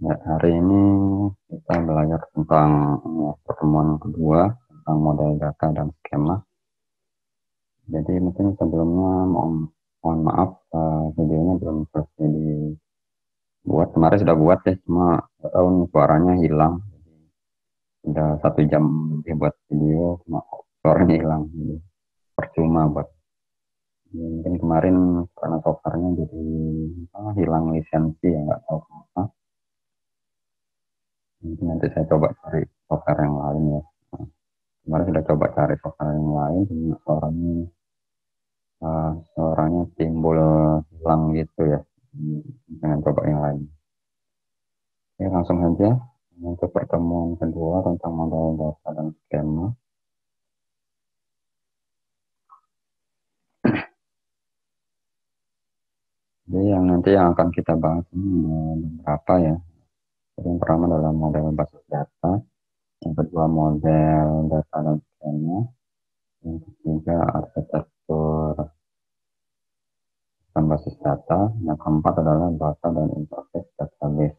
Ya, hari ini kita belajar tentang pertemuan kedua tentang model data dan skema. Jadi mungkin sebelumnya mohon maaf, videonya belum selesai dibuat. Kemarin sudah buat ya, cuma nggak tahu nih suaranya hilang. Sudah 1 jam lebih buat video, cuma suaranya hilang. Jadi percuma buat. Mungkin kemarin karena softwarenya jadi hilang lisensi ya, nggak tahu kenapa. Mungkin nanti saya coba cari software yang lain ya. Kemarin sudah coba cari software yang lain, cuma suaranya timbul hilang gitu ya. Jangan coba yang lain. Oke, langsung saja untuk pertemuan kedua tentang model data dan skema. Jadi yang akan kita bahas ini beberapa ya. Jadi yang pertama adalah model basis data, yang kedua model data dan skema, yang ketiga arsitektur sistem basis data, yang keempat adalah data dan interface database.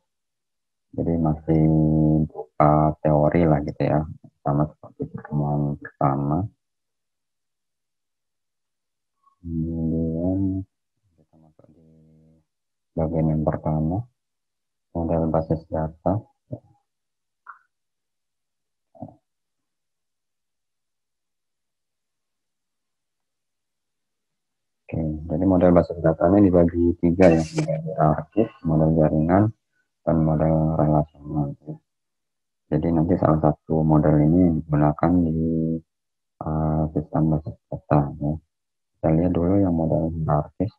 Jadi masih berupa teori lah gitu ya, sama seperti pertemuan pertama. Kemudian kita masuk di bagian yang pertama, model basis data. Oke, jadi model basis datanya dibagi 3 ya, model hierarkis, model jaringan, dan model relasional. Jadi nanti salah satu model ini digunakan di sistem basis data. Ya. Kita lihat dulu yang model hierarkis.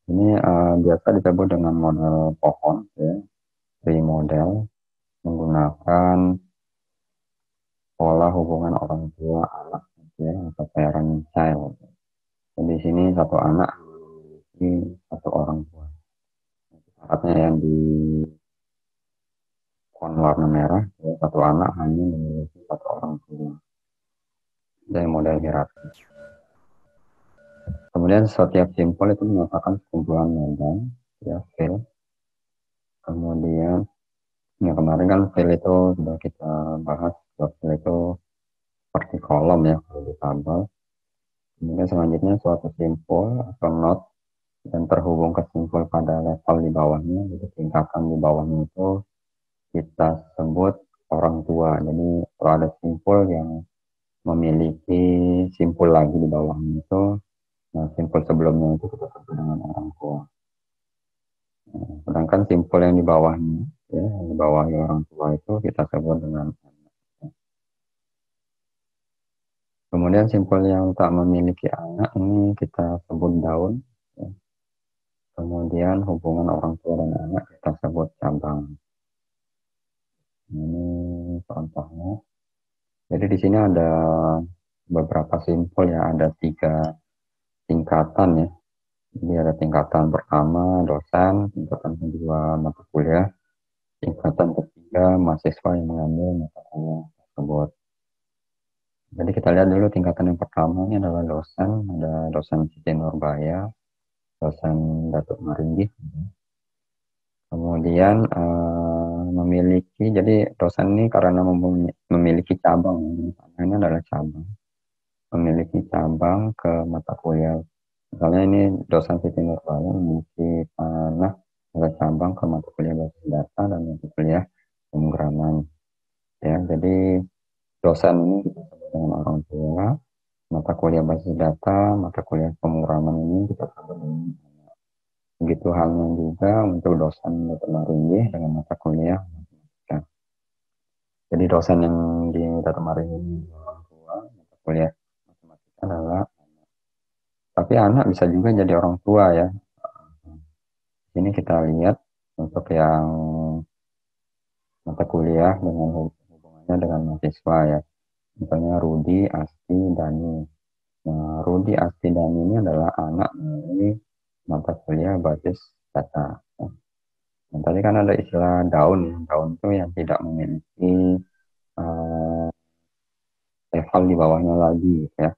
Ini biasa disebut dengan model pohon, ya, tree model, menggunakan pola hubungan orang tua anak, ya, atau parent child. Jadi di sini satu anak memiliki satu orang tua. Syaratnya yang di warna merah, ya, satu anak hanya memiliki satu orang tua. Dari model hierarki. Kemudian setiap simpul itu merupakan kumpulan model, ya, file. Kemudian ya kemarin kan file itu sudah kita bahas, file itu seperti kolom ya kalau di tabel. Kemudian selanjutnya suatu simpul atau node dan terhubung ke simpul pada level di bawahnya, jadi tingkatan di bawahnya itu kita sebut orang tua. Jadi kalau ada simpul yang memiliki simpul lagi di bawahnya itu, nah simpul sebelumnya itu kita sebut dengan orang tua. Nah, sedangkan simpul yang di bawahnya, ya, yang di bawah orang tua itu kita sebut dengan anak. Kemudian simpul yang tak memiliki anak ini kita sebut daun. Ya. Kemudian hubungan orang tua dan anak kita sebut cabang. Ini contohnya. Jadi di sini ada beberapa simpul ya, ada 3 tingkatan ya. Jadi ada tingkatan pertama dosen, tingkatan kedua mata kuliah, tingkatan ketiga mahasiswa yang mengambil mata kuliah tersebut. Jadi kita lihat dulu tingkatan yang pertama ini adalah dosen, ada dosen Siti Nurbaya, dosen Datuk Maringgih. Kemudian memiliki, jadi dosen ini karena memiliki cabang, ini adalah cabang, memiliki cabang ke mata kuliah. Misalnya ini dosen Siti Nurbaya memiliki panah ada cabang ke mata kuliah basis data dan mata kuliah pemrograman. Ya, jadi dosen ini kita sebut dengan orang tua, mata kuliah basis data, mata kuliah pemrograman ini kita sebut dengan anak. Begitu halnya juga untuk dosen Dr. Maringgih dengan mata kuliah matematika. Jadi dosen yang di Dr. Maringgih ini orang tua, mata kuliah matematika adalah anak. Tapi anak bisa juga jadi orang tua ya. Ini kita lihat untuk yang mata kuliah dengan hubungannya dengan mahasiswa ya. Misalnya Rudi, Asti, Dani. Nah, Rudi, Asti, Dani ini adalah anak dari mata kuliah basis data. Nah, tadi kan ada istilah daun. Daun itu yang tidak memiliki uh, level di bawahnya lagi ya.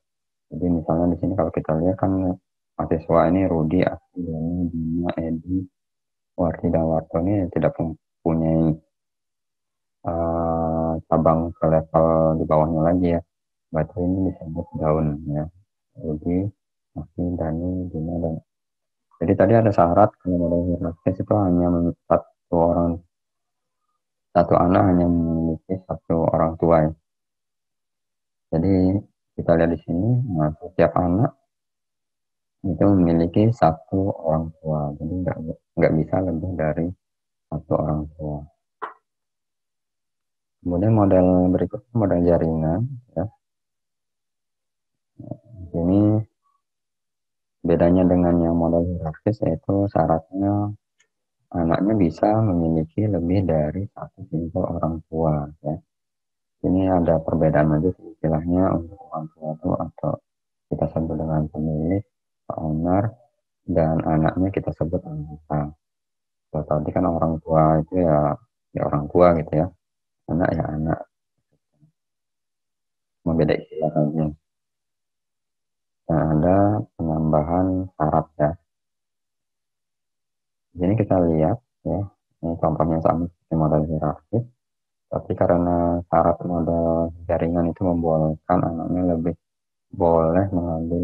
Jadi misalnya di sini kalau kita lihat kan mahasiswa ini Rudi, Asti, Dani, Bima, Edi, Warti, dan Warto ini tidak mempunyai cabang ke level di bawahnya lagi ya. Berarti ini disebut daun ya. Rudi, Asti, Dani, Bima, dan jadi tadi ada syarat kalau model hierarkis itu hanya satu anak hanya memiliki satu orang tua ya. Jadi kita lihat di sini, nah, setiap anak itu memiliki satu orang tua. Jadi nggak bisa lebih dari satu orang tua. Kemudian model berikutnya model jaringan. Ya. Ini bedanya dengan yang model hierarkis yaitu syaratnya anaknya bisa memiliki lebih dari satu simpel orang tua. Ya. Ini ada perbedaan aja istilahnya untuk orang tua itu atau kita sebut dengan pemilik, owner, dan anaknya kita sebut anggota. Kalau tadi kan orang tua itu ya orang tua gitu ya, anak ya anak, membeda istilah saja. Dan ada penambahan syarat ya. Jadi kita lihat ya, ini contohnya sama seperti model hierarkis, tapi karena syarat model jaringan itu membolehkan anaknya lebih boleh mengambil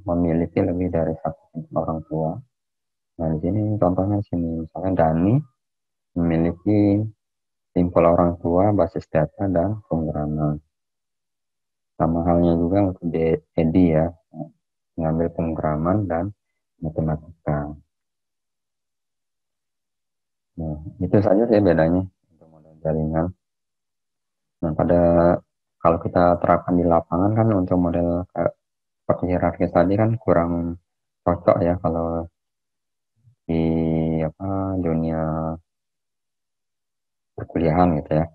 memiliki lebih dari satu orang tua. Nah, di sini contohnya sini misalnya Dani memiliki simpel orang tua, basis data, dan pemrograman. Sama halnya juga untuk Edi ya, mengambil pemrograman dan matematika. Nah, itu saja sih bedanya untuk model jaringan. Nah, kalau kita terapkan di lapangan kan untuk model seperti hierarkis tadi kan kurang cocok ya kalau di dunia perkuliahan gitu ya.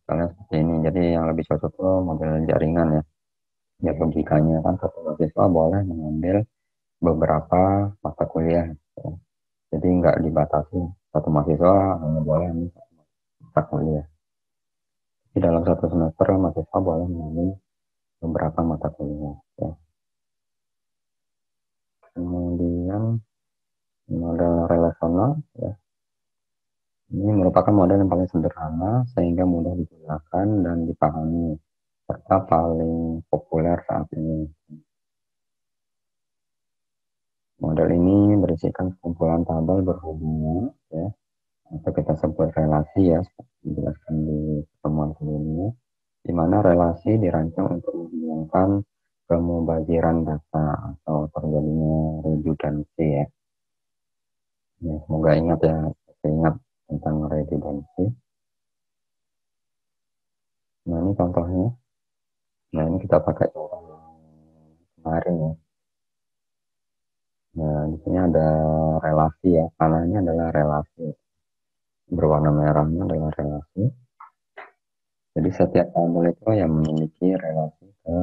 Misalnya seperti ini. Jadi yang lebih cocok tuh model jaringan ya. Ya logikanya kan satu mahasiswa boleh mengambil beberapa mata kuliah. Gitu. Jadi nggak dibatasi satu mahasiswa hanya boleh ambil satu mata kuliah. Di dalam satu semester mahasiswa boleh mengambil beberapa mata kuliah. Ya. Kemudian model relasional ya. Ini merupakan model yang paling sederhana sehingga mudah digunakan dan dipahami serta paling populer saat ini. Model ini berisikan kumpulan tabel berhubungan ya, atau kita sebut relasi ya, seperti dijelaskan di pertemuan sebelumnya, di mana relasi dirancang untuk menghilangkan kemubaziran data atau terjadinya redundancy ya. Ya, semoga ingat ya, ingat tentang redundancy. Nah ini contohnya. Nah ini kita pakai contoh yang kemarin ya. Nah di sini ada relasi ya, panahnya adalah relasi. Berwarna merahnya adalah relasi. Jadi setiap tabel itu yang memiliki relasi ke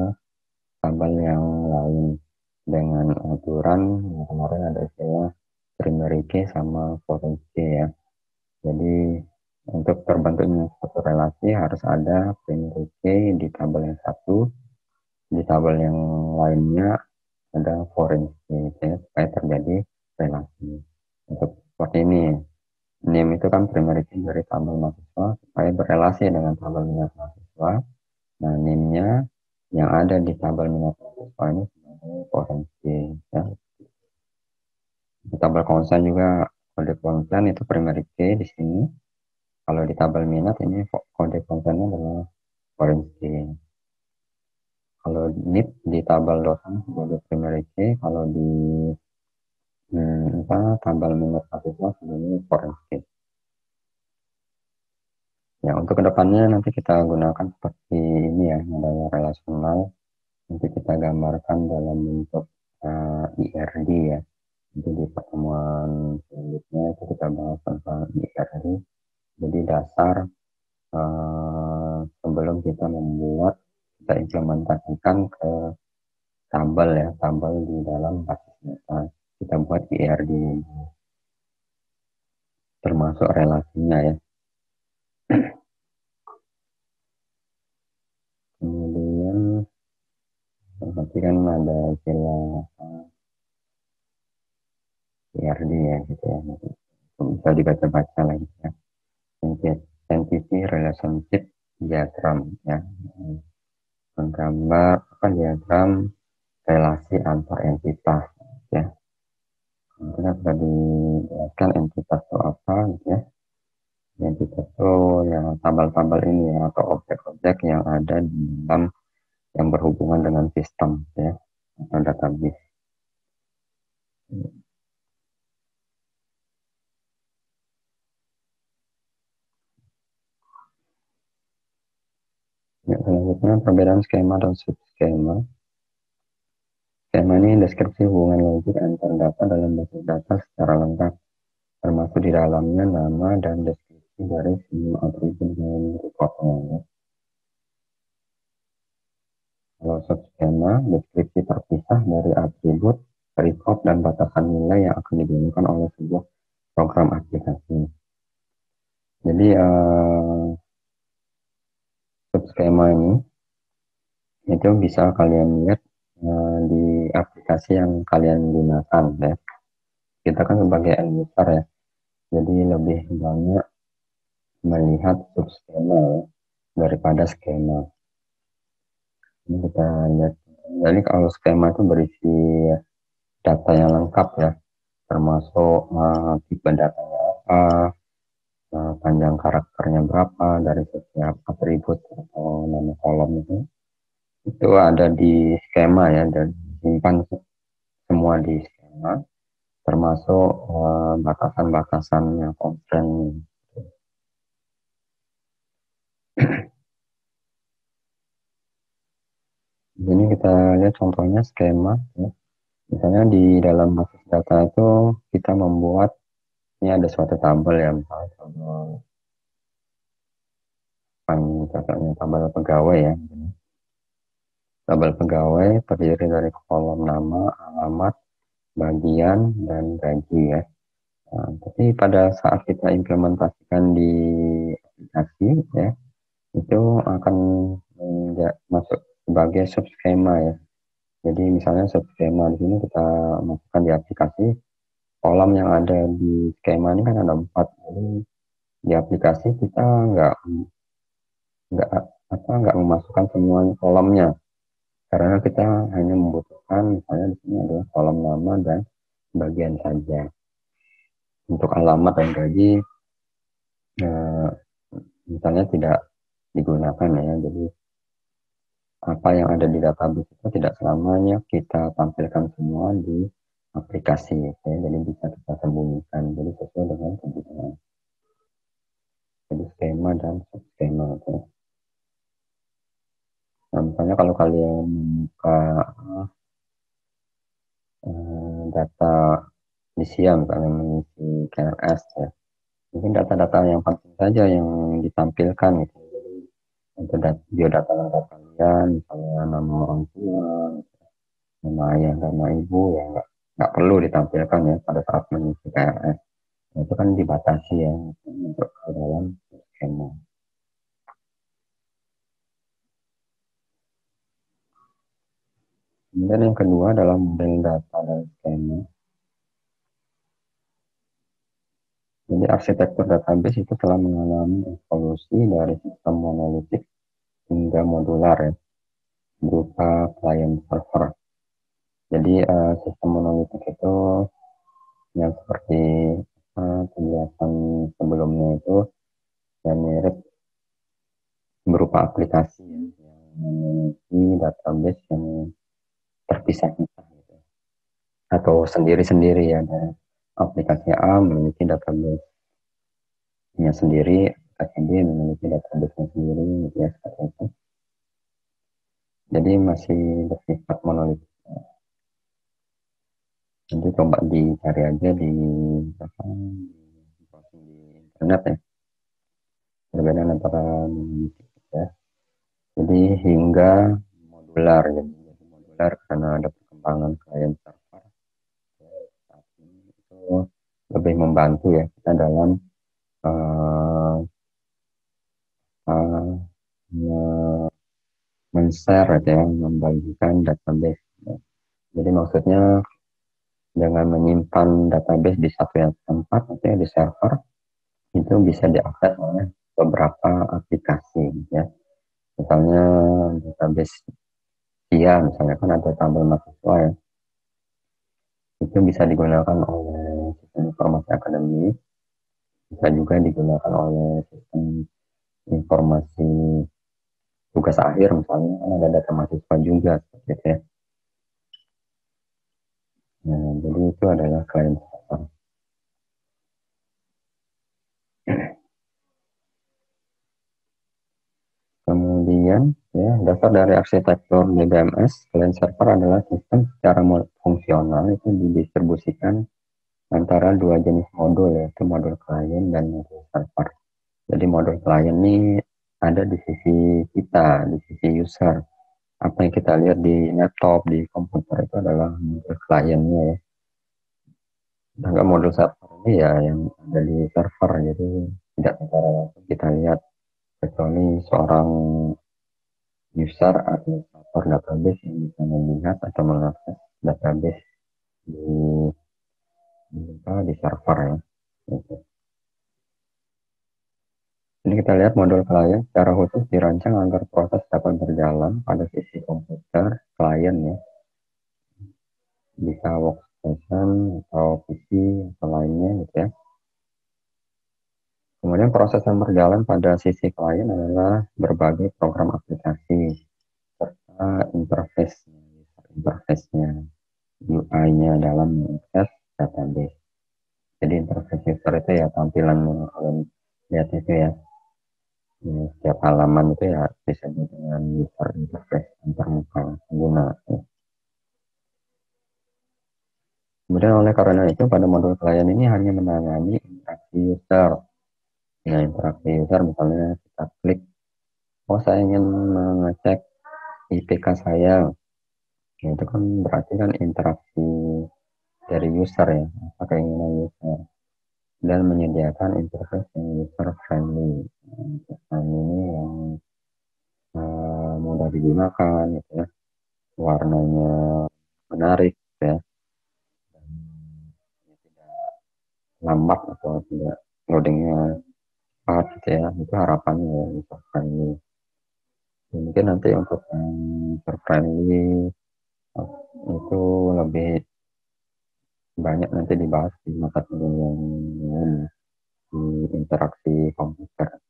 tabel yang lain dengan aturan yang kemarin ada istilah primary key sama foreign key ya. Jadi untuk terbentuknya suatu relasi harus ada primary key di tabel yang satu, di tabel yang lainnya ada foreign key ya, supaya terjadi relasi. Untuk seperti ini, name itu kan primary key dari tabel mahasiswa supaya berrelasi dengan tabel minat mahasiswa. Nah, NIM-nya yang ada di tabel minat mahasiswa ini sebagai potensi. Ya. Di tabel konsen juga kode konsen itu primary key di sini. Kalau di tabel minat ini kode konsennya adalah potensi. Kalau NIP di tabel dosen sebagai primary key, kalau di tabel minat mahasiswa sebagai potensi. Ya, untuk kedepannya nanti kita gunakan seperti ini ya, model relasional. Nanti kita gambarkan dalam bentuk IRD ya. Jadi di pertemuan selanjutnya itu kita bahas tentang IRD. Jadi dasar sebelum kita kita implementasikan ke tabel ya, tabel di dalam basis data. Kita buat IRD termasuk relasinya ya. Kemudian Berarti kan ada istilah PRD ya gitu ya. Bisa dibaca-baca lagi ya. Entity Relationship Diagram ya. Menggambar apa diagram relasi antar entitas ya. Mungkin sudah dijelaskan entitas itu apa gitu ya. Entitas itu yang tabel-tabel ini ya, atau objek-objek yang ada di dalam yang berhubungan dengan sistem ya atau database. Ya, selanjutnya perbedaan skema dan subskema. Skema ini deskripsi hubungan logik antar data dalam basis data secara lengkap, termasuk di dalamnya nama dan deskripsi dari semua atribut yang rekodnya. Kalau subskema, deskripsi terpisah dari atribut, record, dan batasan nilai yang akan digunakan oleh sebuah program aplikasi. Jadi subskema ini itu bisa kalian lihat di aplikasi yang kalian gunakan ya. Kita kan sebagai end user ya, jadi lebih banyak melihat subskema ya, daripada skema. Ini kita lihat. Jadi kalau skema itu berisi data yang lengkap ya, termasuk tipe datanya apa, panjang karakternya berapa dari setiap atribut atau nama kolom itu ada di skema ya, dan simpan semua di skema, termasuk batasan-batasannya, constraint. Ini kita lihat contohnya skema ya. Misalnya di dalam basis data itu kita membuat, ini ada suatu tabel ya, misalnya tabel pegawai ya. Tabel pegawai terdiri dari kolom nama, alamat, bagian, dan gaji ya. Nah, tapi pada saat kita implementasikan di aplikasi ya, itu akan masuk sebagai subskema ya. Jadi misalnya subskema di sini kita masukkan di aplikasi, kolom yang ada di skema ini kan ada 4. Jadi di aplikasi kita nggak nggak memasukkan semua kolomnya, karena kita hanya membutuhkan misalnya di sini adalah kolom nama dan bagian saja. Untuk alamat dan gaji eh, misalnya tidak digunakan ya. Jadi apa yang ada di database itu tidak selamanya kita tampilkan semua di aplikasi ya. Jadi bisa kita sembunyikan. Jadi sesuai dengan kebutuhan. Jadi skema dan subskema itu. Nah, misalnya kalau kalian membuka data di SIA, misalnya mengisi KRS ya, mungkin data-data yang penting saja yang ditampilkan gitu. Jadi untuk biodata lengkap kalian, misalnya nama orang tua, nama ayah dan nama ibu, ya nggak perlu ditampilkan ya pada saat mengisi KRS. Nah, itu kan dibatasi ya untuk ke dalam skema. Kemudian yang kedua adalah model data dan skema. Jadi arsitektur database itu telah mengalami evolusi dari sistem monolitik hingga modular ya, berupa client server. Jadi sistem monolitik itu yang seperti penjelasan sebelumnya itu yang mirip berupa aplikasi ya, yang memiliki database yang terpisah-pisah gitu. Atau sendiri-sendiri ya, ada aplikasi A memiliki database-nya sendiri, aplikasi B memiliki database-nya sendiri gitu ya, seperti itu. Jadi masih bersifat monolitik. Nanti coba dicari aja di apa, di internet ya, perbedaan antara monolitik ya. Jadi hingga modular, jadi modular karena ada perkembangan klien server saat ini itu lebih membantu ya kita dalam uh, uh, men-share gitu ya, membagikan database. Jadi maksudnya dengan menyimpan database di satu yang tempat, gitu ya, di server, itu bisa diakses oleh beberapa aplikasi, gitu ya. Misalnya database SIA, misalnya kan ada tabel mahasiswa ya, itu bisa digunakan oleh sistem informasi akademik, bisa juga digunakan oleh sistem informasi tugas akhir, misalnya kan ada data mahasiswa juga, seperti itu ya. Nah, jadi itu adalah klien server. Kemudian, ya, dasar dari arsitektur DBMS, client server adalah sistem secara fungsional itu didistribusikan antara dua jenis modul, yaitu modul client dan modul server. Jadi modul client ini ada di sisi kita, di sisi user. Apa yang kita lihat di laptop, di komputer itu adalah modul kliennya ya. Sedangkan modul server ini ya yang ada di server, jadi tidak secara langsung kita lihat, kecuali seorang user administrator database yang bisa melihat atau mengakses database di di server ya. Gitu. Ini kita lihat modul klien secara khusus dirancang agar proses dapat berjalan pada sisi komputer klien ya, bisa workstation atau PC atau lainnya gitu ya. Kemudian proses yang berjalan pada sisi klien adalah berbagai program aplikasi serta interface-nya, UI-nya dalam mengakses database. Jadi interface user itu ya tampilan yang kalian lihat itu ya. Setiap halaman itu ya disebut dengan user interface antarmuka pengguna. Ya. Kemudian oleh karena itu pada modul klien ini hanya menangani interaksi user. Nah, interaksi user misalnya kita klik, oh saya ingin mengecek IPK saya. Nah, itu kan berarti kan interaksi dari user ya, apa keinginan user. Dan menyediakan interface yang user friendly. Nah, ini yang mudah digunakan, gitu ya. Warnanya menarik, gitu ya. Dan tidak lambat atau tidak loadingnya cepat, gitu ya. Itu harapannya ya, user friendly. Ya, mungkin nanti untuk yang user friendly itu lebih banyak nanti dibahas di mata kuliah yang di interaksi komputer.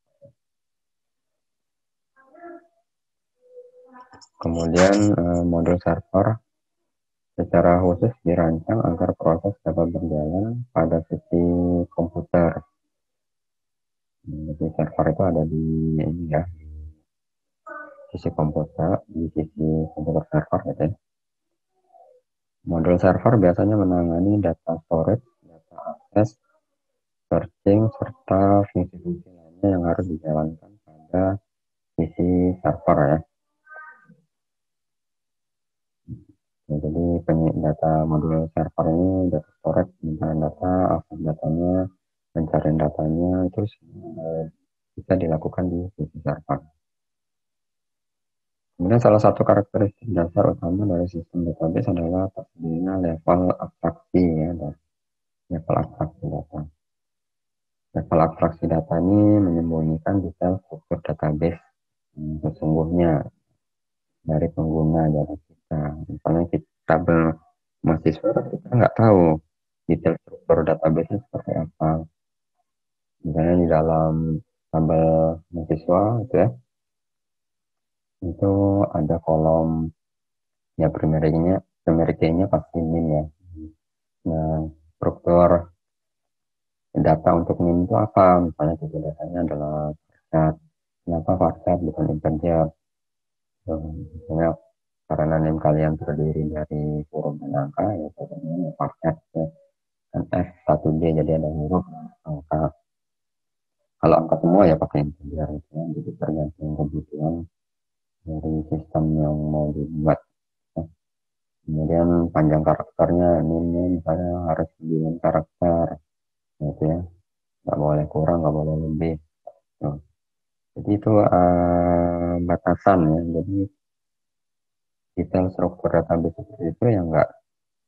Kemudian modul server secara khusus dirancang agar proses dapat berjalan pada sisi komputer. Jadi server itu ada di ini ya, sisi komputer, di sisi komputer server gitu ya. Modul server biasanya menangani data storage, data akses, searching, serta fungsi-fungsi lainnya yang harus dijalankan pada sisi server ya. Ya, jadi data modul server ini data storage, penyimpanan data, akses datanya, pencarian datanya, terus bisa dilakukan di sisi server. Kemudian salah satu karakteristik dasar utama dari sistem database adalah tersedianya level abstraksi ya, level abstraksi data. Level abstraksi data ini menyembunyikan detail struktur database sesungguhnya dari pengguna dari kita. Misalnya kita tabel mahasiswa kita nggak tahu detail struktur database seperti apa. Misalnya di dalam tabel mahasiswa itu ya, itu ada kolom ya primary key-nya pasti min ya. Nah, struktur data untuk min itu apa? Misalnya tipe datanya adalah varchar. Kenapa varchar bukan integer? Misalnya karena name kalian terdiri dari huruf dan angka, ya contohnya varchar ya. Dan F1D jadi ada huruf angka. Kalau angka semua ya pakai integer. Ya. Jadi tergantung kebutuhan dari sistem yang mau dibuat. Ya. Kemudian panjang karakternya, ini misalnya harus 9 karakter. Gitu ya. Nggak boleh kurang, nggak boleh lebih. Tuh. Jadi itu batasan ya. Jadi detail struktur database seperti itu yang nggak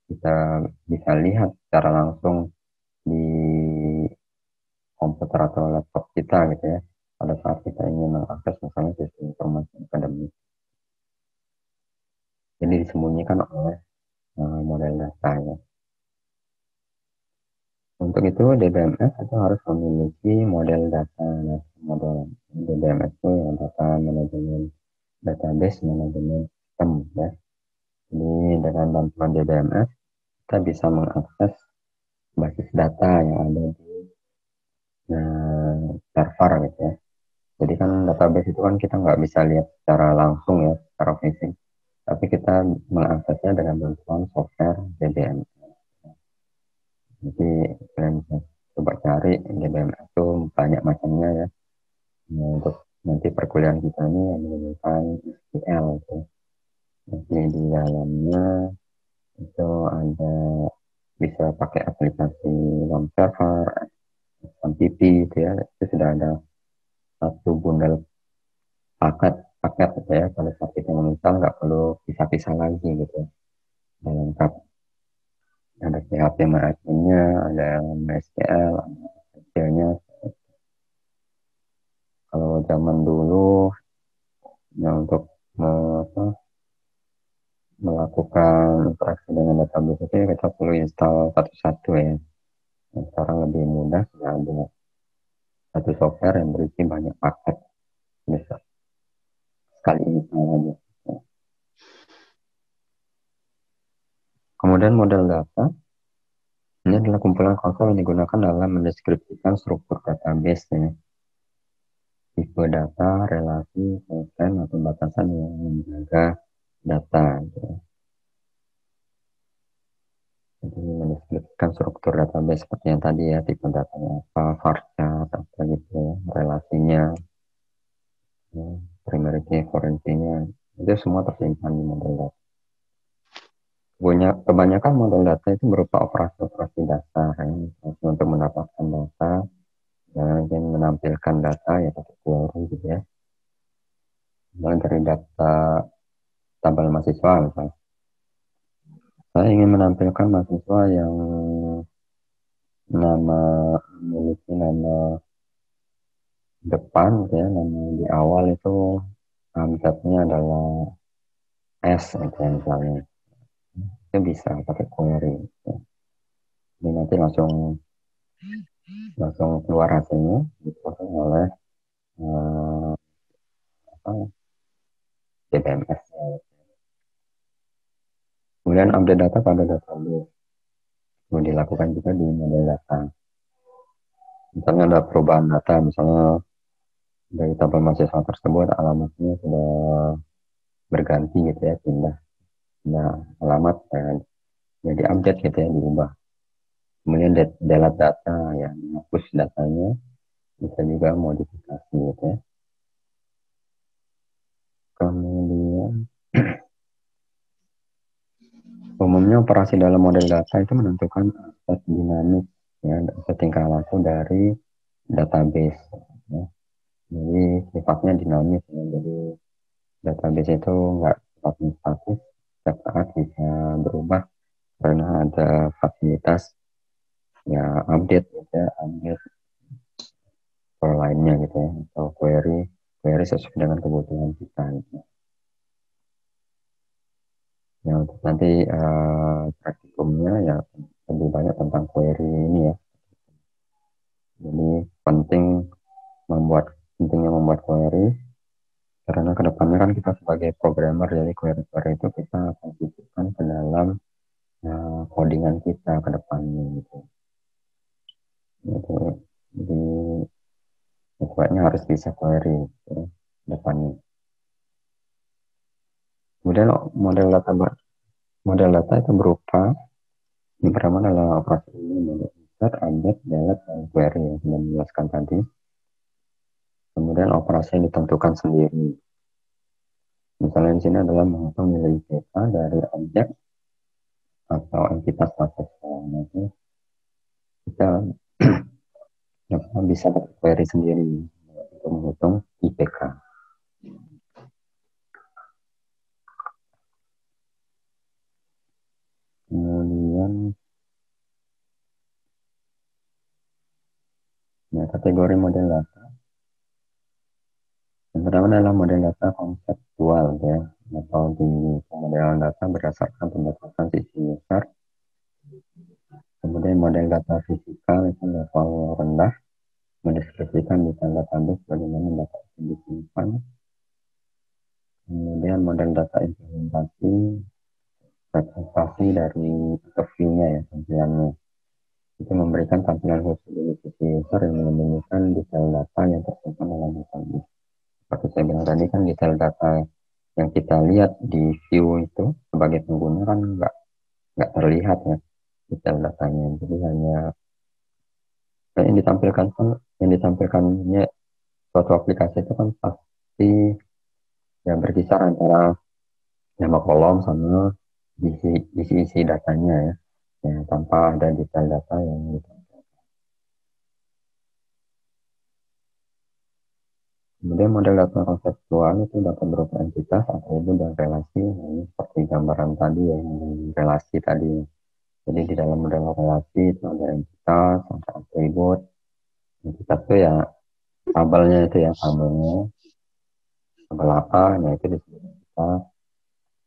kita bisa lihat secara langsung di komputer atau laptop kita gitu ya pada saat kita ingin mengakses misalnya sistem informasi akademik. Jadi disembunyikan oleh model data ya. Untuk itu DBMS itu harus memiliki model data. Model DBMS itu yang data manajemen database manajemen system ya. Jadi dengan bantuan DBMS kita bisa mengakses basis data yang ada di server gitu ya. Jadi kan database itu kan kita nggak bisa lihat secara langsung ya, secara fisik. Tapi kita mengaksesnya dengan bantuan software DBMS. Jadi kalian bisa coba cari DBMS itu banyak macamnya ya. Nah, untuk nanti perkuliahan kita ini yang menggunakan SQL gitu. Nanti di dalamnya itu ada bisa pakai aplikasi web server, MPP gitu ya. Itu sudah ada satu bundel paket gitu ya. Kalau saat kita menginstal nggak perlu pisah-pisah lagi gitu ya. Ada lengkap. Ada PHP adminnya, ada MySQL, ada SQL-nya. Kalau zaman dulu ya untuk apa, melakukan interaksi dengan database itu ya kita perlu install satu-satu ya. Nah, sekarang lebih mudah, ya ada satu software yang berisi banyak paket, bisa sekali install aja. Kemudian model data, ini adalah kumpulan konsol yang digunakan dalam mendeskripsikan struktur database ya. Tipe data, relasi, konten, atau batasan yang menjaga data. Gitu. Jadi mendeskripsikan struktur database seperti yang tadi ya, tipe datanya apa, varchar, apa gitu ya, relasinya, ya, primary key, foreign key-nya, itu semua tersimpan di model data. Kebanyakan model data itu berupa operasi-operasi dasar ya, untuk mendapatkan data, dan menampilkan data ya pakai query gitu ya. Mulai dari data tabel mahasiswa misalnya. Saya ingin menampilkan mahasiswa yang nama memiliki nama depan ya, nama di awal itu abjadnya adalah S gitu ya, misalnya. Itu bisa pakai query. Ya. Jadi nanti langsung langsung keluar hasilnya diproses oleh eh, apa, DBMS. Kemudian update data pada database. Itu dilakukan juga di model data. Misalnya ada perubahan data, misalnya dari tabel mahasiswa tersebut alamatnya sudah berganti gitu ya, pindah alamat jadi update gitu ya, diubah. Kemudian delete data ya, menghapus datanya, bisa juga modifikasi gitu ya. Kemudian umumnya operasi dalam model data itu menentukan aspek dinamis ya, aspek tingkah laku dari database ya. Jadi sifatnya dinamis ya. Jadi database itu nggak sifatnya statis, setiap saat bisa berubah karena ada fasilitas ya, update gitu ya, update per lainnya gitu ya, atau query sesuai dengan kebutuhan kita gitu. Ya untuk nanti praktikumnya ya lebih banyak tentang query ini ya. Jadi pentingnya membuat query karena kedepannya kan kita sebagai programmer, jadi query itu kita akan titipkan ke dalam codingan kita ke depannya gitu. Gitu. Jadi sesuatu harus bisa query gitu, ke depannya. Kemudian model data itu berupa yang pertama adalah operasi ini, insert, update, delete, dan query yang sudah dijelaskan tadi. Kemudian operasi yang ditentukan sendiri. Misalnya di sini adalah menghitung nilai data dari objek atau entitas mahasiswa. Nanti kita bisa query sendiri untuk menghitung IPK. Nah, kategori model data. Yang pertama adalah model data konseptual ya, atau di pemodelan data berdasarkan pendekatan sisi user. Kemudian model data fisikal itu level rendah, mendeskripsikan detail database bagaimana data itu disimpan. Kemudian model data implementasi, representasi dari interviewnya ya, tampilannya. Itu memberikan tampilan khusus dari sisi user yang melindungi detail data yang tersimpan dalam database. Seperti saya bilang tadi kan detail data yang kita lihat di view itu sebagai pengguna kan nggak terlihat ya detail datanya. Jadi hanya yang ditampilkannya suatu aplikasi itu kan pasti yang berkisar antara nama kolom sama isi datanya ya, yang tanpa ada detail data yang gitu. Kemudian model data konseptual itu dapat berupa entitas, atribut, dan relasi. Nah, ini seperti gambaran tadi ya, relasi tadi. Jadi di dalam model relasi itu ada entitas, ada atribut. Entitas itu ya tabelnya itu ya, tabel apa, nah itu disebut entitas.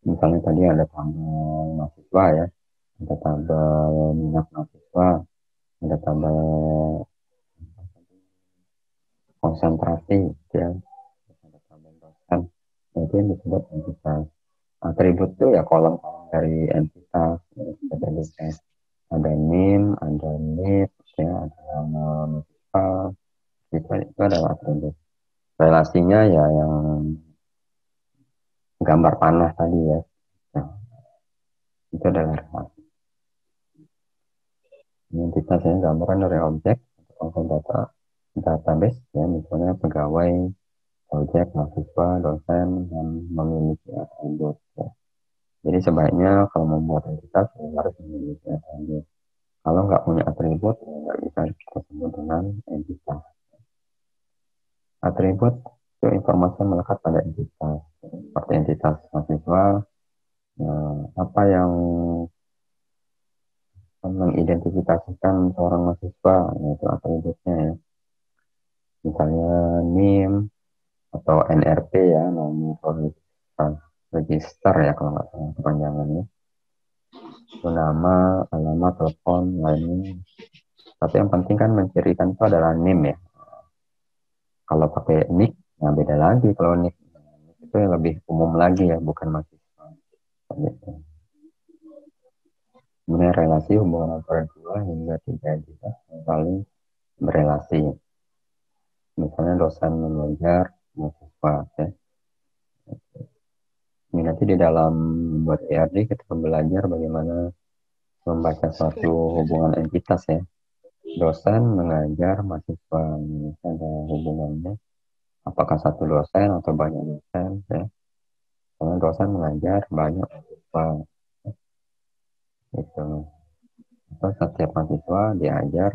Misalnya tadi ada tabel mahasiswa ya, ada tabel minat mahasiswa, ada tabel konsentrasi, ya, ada tabel dosen. Nah, itu yang disebut entitas. Atribut itu ya kolom-kolom dari entitas, ya, ada NIM, ada NIP, ya, ada nama mahasiswa, itu adalah atribut. Relasinya ya yang gambar panah tadi ya, nah, itu adalah relasi. Entitas ya gambaran dari objek atau database ya, misalnya pegawai, objek, mahasiswa, dosen, dan memiliki atribut ya. Jadi sebaiknya kalau membuat entitas ya harus memiliki atribut. Kalau nggak punya atribut ya nggak bisa kita sebut dengan entitas. Atribut itu informasi yang melekat pada entitas, seperti entitas mahasiswa, ya, apa yang mengidentifikasikan seorang mahasiswa, yaitu atributnya ya. Misalnya NIM atau NRP ya, nomor register ya kalau nggak salah kepanjangannya. Itu nama, alamat, telepon, lainnya. Tapi yang penting kan mencirikan itu adalah NIM ya. Kalau pakai NIK, nah beda lagi kalau NIK. Itu yang lebih umum lagi ya, bukan mahasiswa. Gitu. Kemudian relasi hubungan antara dua hingga tiga entitas yang saling berelasi. Misalnya dosen mengajar mahasiswa ya. Ini nanti di dalam buat ERD kita belajar bagaimana membaca suatu hubungan entitas ya. Dosen mengajar mahasiswa, ini ada hubungannya. Apakah satu dosen atau banyak dosen ya. Karena dosen mengajar banyak mahasiswa itu. Atau setiap mahasiswa diajar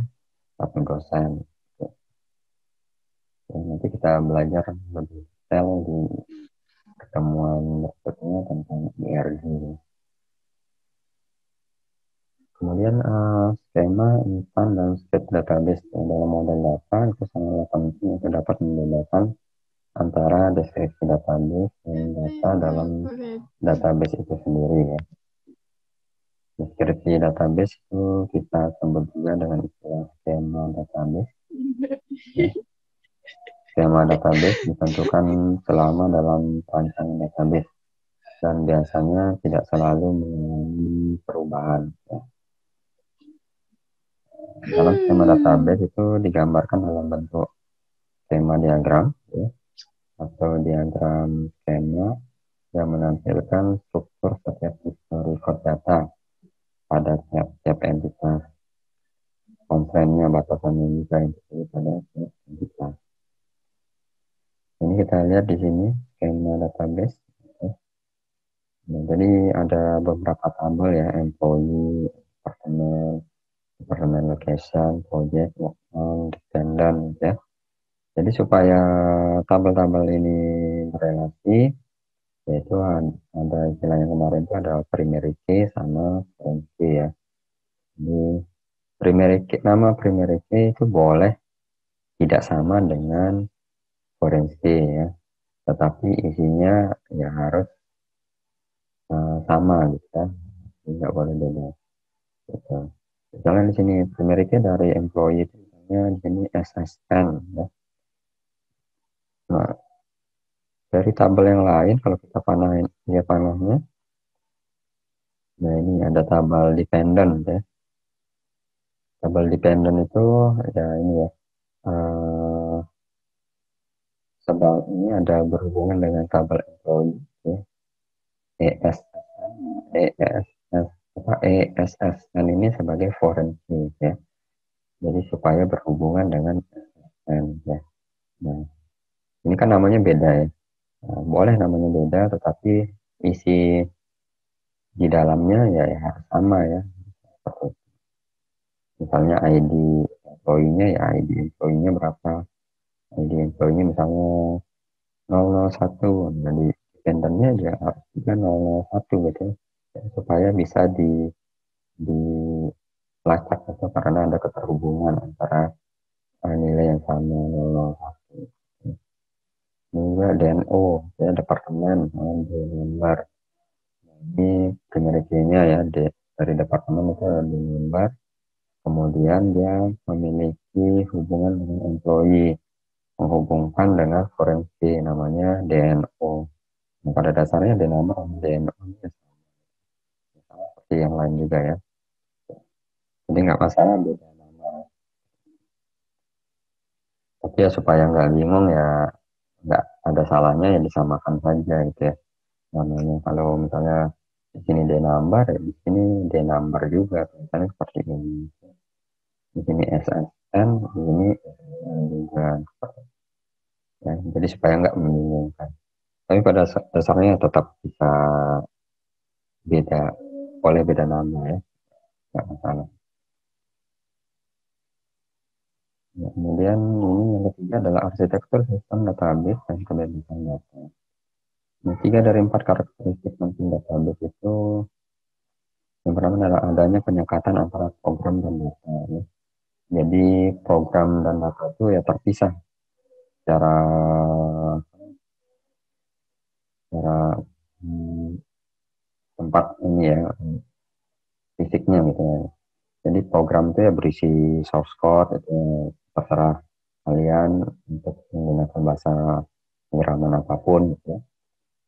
satu dosen. Ya, nanti kita belajar lebih detail di pertemuan berikutnya tentang ERG. Kemudian skema, instan, dan state database dalam model data itu sangat penting untuk dapat membedakan antara deskripsi database dan data dalam database itu sendiri ya. Deskripsi database itu kita sebut juga dengan istilah skema database. Ya. Skema database ditentukan selama dalam rancangan database dan biasanya tidak selalu mengalami perubahan. Ya. Dalam skema database itu digambarkan dalam bentuk skema diagram ya, atau diagram skema yang menampilkan struktur setiap record data pada tiap entitas, konstrainnya, batasannya juga yang disebut pada tiap entitas. Ini kita lihat di sini skema database. Ya. Nah, jadi ada beberapa tabel ya, employee, department location, project, workload, dependent ya. Jadi supaya tabel-tabel ini berelasi, yaitu ada istilah yang kemarin itu ada primary key sama foreign key ya. Jadi nama primary key itu boleh tidak sama dengan foreign key ya, tetapi isinya ya harus sama gitu kan, nggak boleh beda. Gitu. Misalnya di sini primary key dari employee itu misalnya di sini SSN ya. Nah, dari tabel yang lain kalau kita panahin dia panahnya, nah ini ada tabel dependent ya. Tabel dependent itu ya ini ya. eh, Sebab ini ada berhubungan dengan tabel employee ya. ESSN, ESS, ESSN ini sebagai foreign key ya. Jadi supaya berhubungan dengan SSN ya. Nah, ini kan namanya beda ya. Nah, boleh namanya beda, tetapi isi di dalamnya ya, ya harus sama ya. Misalnya ID employee-nya ya ID employee-nya berapa. ID employee-nya misalnya 001. Jadi dependennya ya harus juga 001 gitu ya. Supaya bisa dilacak atau karena ada keterhubungan antara nilai yang sama 001. Juga DNO ya departemen D nomor. Ini penelitiannya ya dari departemen itu ada D nomor. Kemudian dia memiliki hubungan dengan employee, menghubungkan dengan forensik namanya DNO. Nah, pada dasarnya nama DNO ini sama seperti yang lain juga ya. Jadi nggak masalah beda nama. Tapi ya supaya nggak bingung ya nggak ada salahnya ya disamakan saja gitu ya. Namanya kalau misalnya di sini D number ya di sini D number juga misalnya seperti ini. Di sini SSN, di sini SSN juga. Ya, jadi supaya nggak membingungkan. Tapi pada dasarnya tetap bisa beda, boleh beda nama ya, nggak masalah. Ya, kemudian ini yang ketiga adalah arsitektur sistem database dan kebebasan data. Nah, tiga dari empat karakteristik penting database itu yang pertama adalah adanya penyekatan antara program dan data. Ya. Jadi program dan data itu ya terpisah secara secara hmm, tempat ini ya fisiknya gitu ya. Jadi program itu ya berisi source code itu terserah kalian untuk menggunakan bahasa pemrograman apapun gitu ya.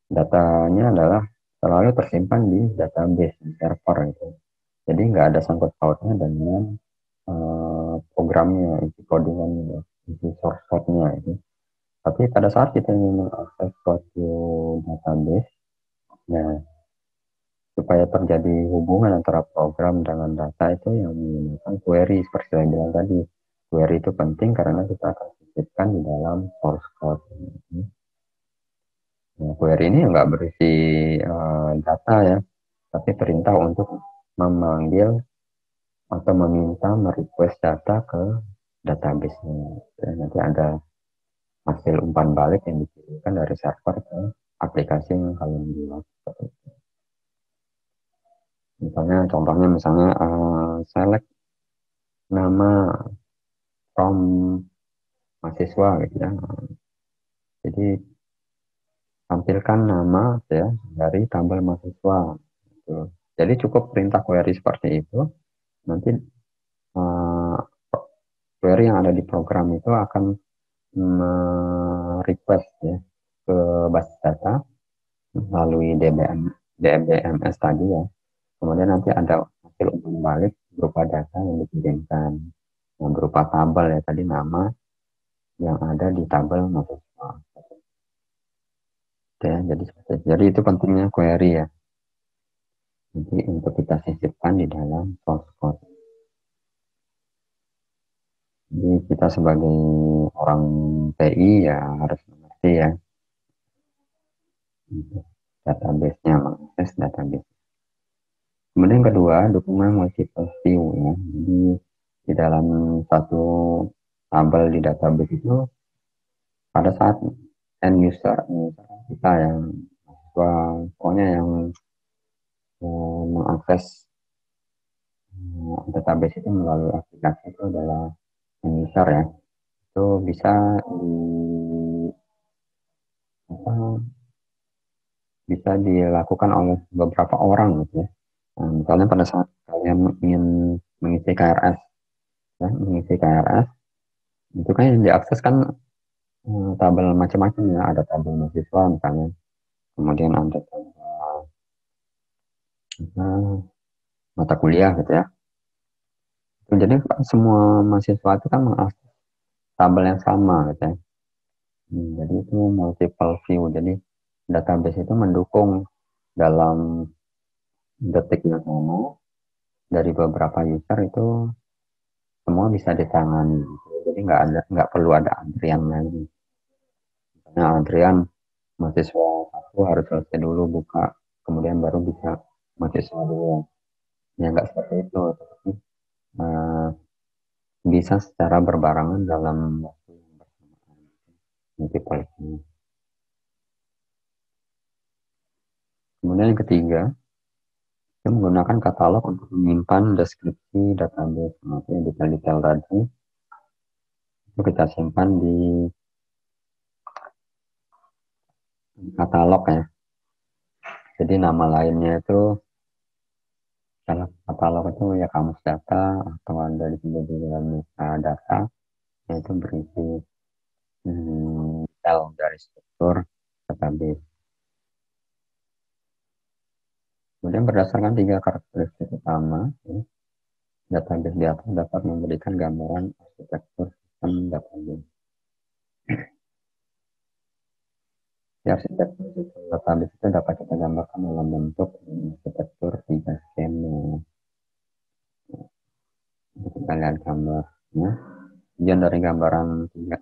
Datanya adalah selalu tersimpan di database di server gitu. Jadi nggak ada sangkut pautnya dengan programnya, isi codingannya, isi source code-nya itu. Tapi pada saat kita ingin mengakses suatu database, nah supaya terjadi hubungan antara program dengan data itu yang menggunakan query seperti saya bilang tadi. Query itu penting karena kita akan sisipkan di dalam source code. Nah, query ini nggak berisi data ya, tapi perintah untuk memanggil atau meminta merequest data ke database-nya. Dan nanti ada hasil umpan balik yang dikirimkan dari server ke aplikasi yang kalian buat. Misalnya, contohnya misalnya select nama from mahasiswa gitu ya. Jadi tampilkan nama ya dari tabel mahasiswa. Gitu. Jadi cukup perintah query seperti itu. Nanti uh, query yang ada di program itu akan request ya ke basis data melalui DBMS tadi ya. Kemudian nanti ada hasil umpan balik berupa data yang dikirimkan. Yang berupa tabel ya tadi nama yang ada di tabel mahasiswa. Ya, jadi itu pentingnya query ya. Jadi untuk kita sisipkan di dalam source code. Jadi kita sebagai orang TI ya harus mengerti ya untuk database-nya, mengakses database. Kemudian yang kedua, dukungan multiple view ya. Jadi di dalam satu tabel di database itu pada saat end user, kita yang mahasiswa, pokoknya yang mengakses database itu melalui aplikasi itu adalah yang besar ya. Itu bisa di apa, bisa dilakukan oleh beberapa orang gitu ya. Nah, misalnya pada saat kalian ingin mengisi KRS, ya, mengisi KRS itu kan yang diakses kan tabel macam-macam ya, ada tabel mahasiswa misalnya, kemudian ada tabel mata kuliah gitu ya. Jadi semua mahasiswa itu kan mengakses tabel yang sama gitu ya. Jadi itu multiple view. Jadi database itu mendukung dalam detik yang sama dari beberapa user itu semua bisa ditangani. Gitu. Jadi nggak perlu ada antrian lagi. Misalnya antrian mahasiswa satu harus selesai dulu buka, kemudian baru bisa mahasiswa dua. Ya nggak seperti itu. Tapi, eh, bisa secara berbarengan dalam waktu yang bersamaan. Multiple view. Kemudian yang ketiga, kita menggunakan katalog untuk menyimpan deskripsi database. Maksudnya detail-detail tadi itu kita simpan di katalog ya. Jadi nama lainnya itu kalau katalog itu ya kamus data atau ada disebut juga meta data, yaitu berisi detail dari struktur database. Kemudian berdasarkan tiga karakteristik utama, ya, database di atas dapat memberikan gambaran arsitektur sistem database. Di arsitektur sistem database itu dapat kita gambarkan dalam bentuk arsitektur tiga skema. Kita lihat gambarnya. Tujuan dari gambaran tiga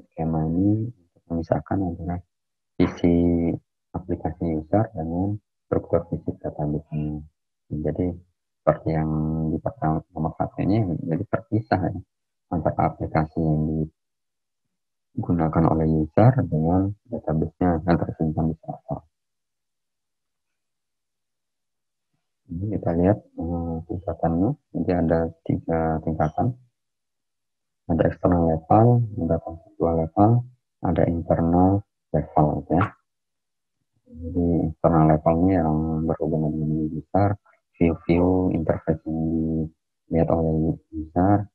skema ini untuk memisahkan antara sisi aplikasi user dengan struktur fisik database-nya. Jadi seperti yang di pertama nomor satu ini jadi terpisah ya, antara aplikasi yang digunakan oleh user dengan database-nya yang tersimpan di server. Ini kita lihat tingkatannya. Jadi ada tiga tingkatan. Ada external level, ada conceptual level, ada internal level ya. Jadi internal levelnya yang berhubungan dengan user, view-view interface yang dilihat oleh user.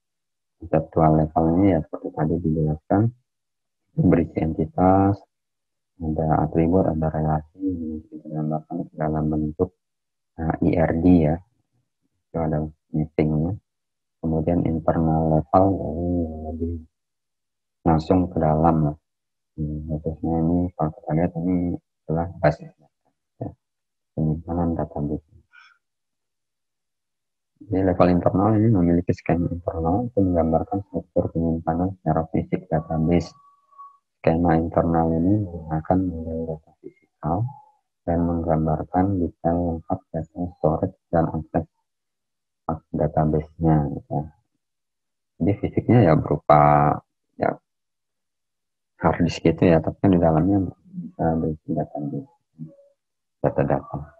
Conceptual levelnya ya seperti tadi dijelaskan, berisi entitas, ada atribut, ada relasi yang digambarkan dalam bentuk IRD ya, itu ada mappingnya. Kemudian internal level dari lebih langsung ke dalam lah. Khususnya ini kalau kita lihat ini adalah basis ya, penyimpanan database. Jadi level internal ini memiliki skema internal itu menggambarkan struktur penyimpanan secara fisik database. Skema internal ini menggunakan model data fisikal dan menggambarkan detail lengkap data storage dan akses database-nya. Ya. Jadi fisiknya ya berupa ya hard disk gitu ya, tapi kan di dalamnya bisa berisi database, data-data.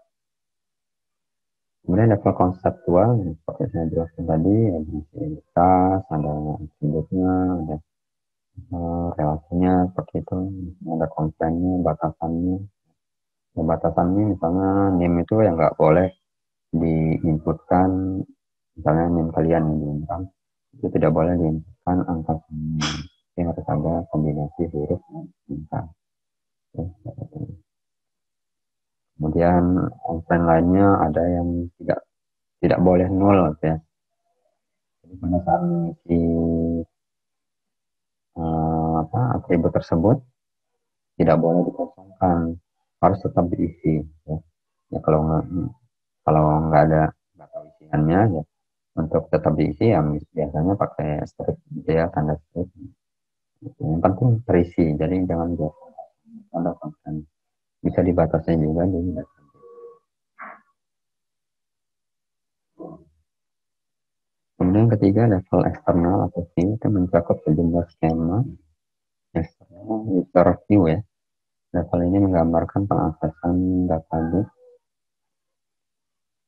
Kemudian level konseptual, seperti saya jelaskan tadi, ada identitas, ada atributnya, ada relasinya, seperti itu, ada konsennya, batasannya. Ya, batasannya misalnya name itu yang nggak boleh diinputkan, misalnya name kalian yang diinputkan, itu tidak boleh diinputkan angka semua. Jadi harus ada kombinasi huruf dan angka. Kemudian konsen lainnya ada yang tidak boleh nol ya. Jadi pada saat mengisi atribut tersebut tidak boleh dikosongkan, harus tetap diisi. Ya, ya kalau nggak ada nggak tahu isiannya ya untuk tetap diisi ya biasanya pakai strip gitu ya, tanda strip. Yang penting terisi, jadi jangan biasa tanda konten. Bisa dibatasi juga jadi kemudian ketiga level eksternal atau view itu mencakup sejumlah skema eksternal user view ya. Level ini menggambarkan pengaksesan database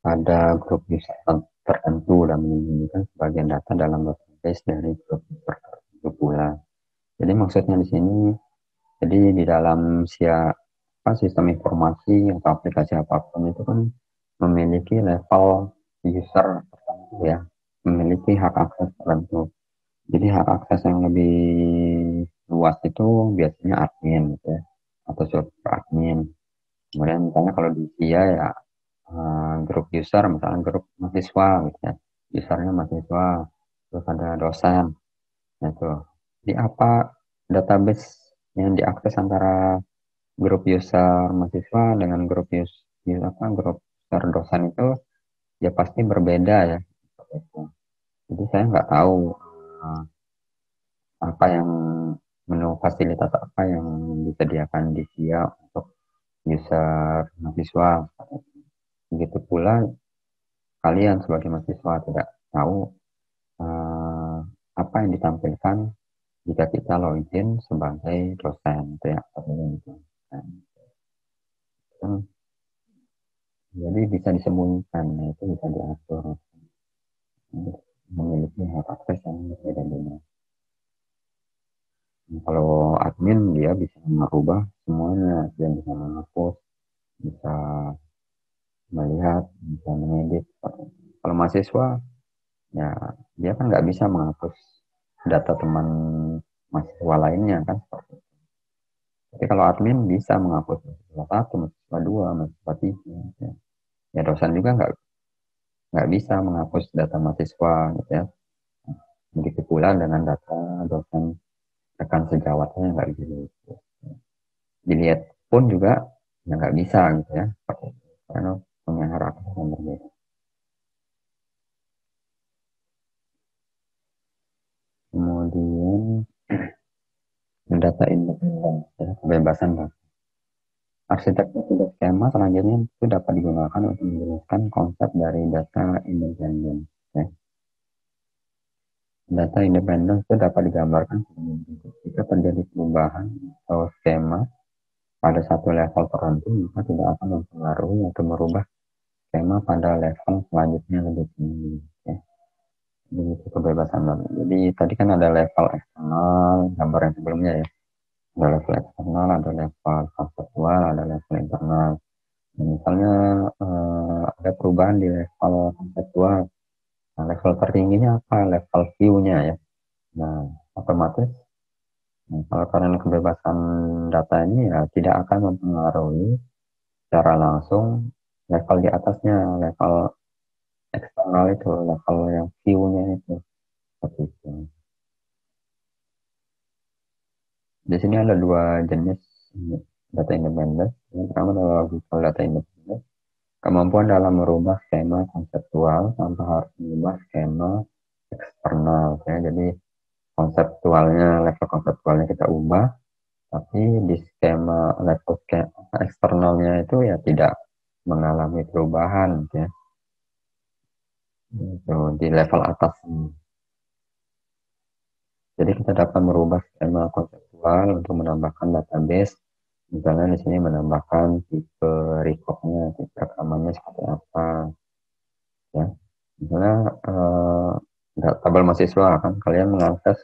pada grup user tertentu dan menyembunyikan sebagian data dalam database dari grup user tertentu pula. Jadi maksudnya di sini, jadi di dalam sistem informasi atau aplikasi apapun itu kan memiliki level user tertentu ya, memiliki hak akses tertentu. Jadi hak akses yang lebih luas itu biasanya admin gitu ya, atau super admin. Kemudian misalnya kalau di SIA ya grup user, misalnya grup mahasiswa gitu ya, usernya mahasiswa, terus ada dosen. Nah itu, di apa database yang diakses antara grup user mahasiswa dengan grup user dosen itu ya pasti berbeda ya. Jadi saya nggak tahu eh, apa yang menu fasilitas apa yang disediakan di SIA untuk user mahasiswa. Begitu pula kalian sebagai mahasiswa tidak tahu eh, apa yang ditampilkan jika kita login sebagai dosen gitu ya. Kan, jadi bisa disembunyikan, nah, itu bisa diatur. Memiliki hak akses yang berbeda-beda. Nah, kalau admin dia bisa merubah semuanya, dia bisa menghapus, bisa melihat, bisa mengedit. Kalau mahasiswa, ya dia kan nggak bisa menghapus data teman mahasiswa lainnya kan. Tapi kalau admin bisa menghapus mahasiswa satu, mahasiswa dua, mahasiswa tiga. Ya, ya dosen juga nggak bisa menghapus data mahasiswa gitu ya. Begitu pula dengan data dosen rekan sejawatnya nggak bisa dilihat pun juga ya nggak bisa gitu ya. Karena punya harapan yang berbeda. Kemudian data independen, ya, kebebasan data. Arsitektur sudah skema selanjutnya itu dapat digunakan untuk menjelaskan konsep dari data independen. Ya. Data independen itu dapat digambarkan jika terjadi perubahan atau skema pada satu level tertentu, maka tidak akan mempengaruhi atau merubah skema pada level selanjutnya lebih tinggi. Ya. Begitu kebebasan data. Jadi tadi kan ada level eksternal, gambar yang sebelumnya ya. Ada level eksternal, ada level konseptual, ada level internal. Nah, misalnya ada perubahan di level konseptual. Nah, level tertingginya apa? Level view-nya ya. Nah, otomatis kalau karena kebebasan data ini ya tidak akan mempengaruhi secara langsung level di atasnya, level eksternal itu, level yang view-nya itu. Seperti itu. Di sini ada dua jenis data independen. Yang pertama adalah logical data independen. Kemampuan dalam merubah skema konseptual tanpa harus mengubah skema eksternal. Ya. Jadi level konseptualnya kita ubah, tapi di level skema eksternalnya itu ya tidak mengalami perubahan. Ya. Itu di level atas. Jadi kita dapat merubah skema konseptual untuk menambahkan database. Misalnya di sini menambahkan tipe recordnya, tipe rekamannya seperti apa. Ya. Misalnya tabel mahasiswa kan kalian mengakses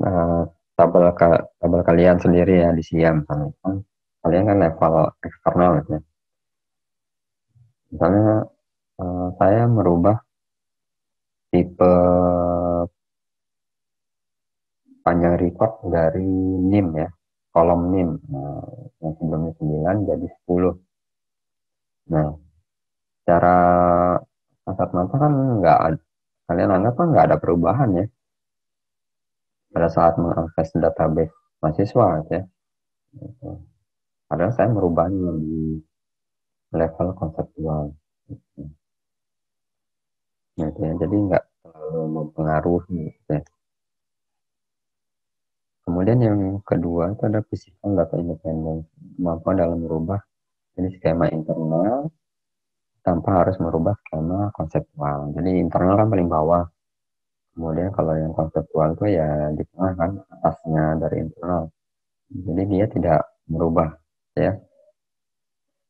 eh, tabel kalian sendiri ya di SIAM misalnya kan kalian kan level eksternal gitu ya. Misalnya saya merubah tipe panjang record dari NIM ya, kolom NIM. Nah, yang sebelumnya 9 jadi 10. Nah, cara kasat mata kan nggak ada, kalian anggap kan nggak ada perubahan ya pada saat mengakses database mahasiswa gitu ya. Padahal saya merubahnya di level konseptual. Gitu ya. Jadi nggak terlalu mempengaruhi. Gitu ya. Kemudian yang kedua itu ada physical data independence. Kemampuan dalam merubah jadi skema internal tanpa harus merubah skema konseptual. Jadi internal kan paling bawah. Kemudian kalau yang konseptual itu ya di tengah kan atasnya dari internal. Jadi dia tidak merubah ya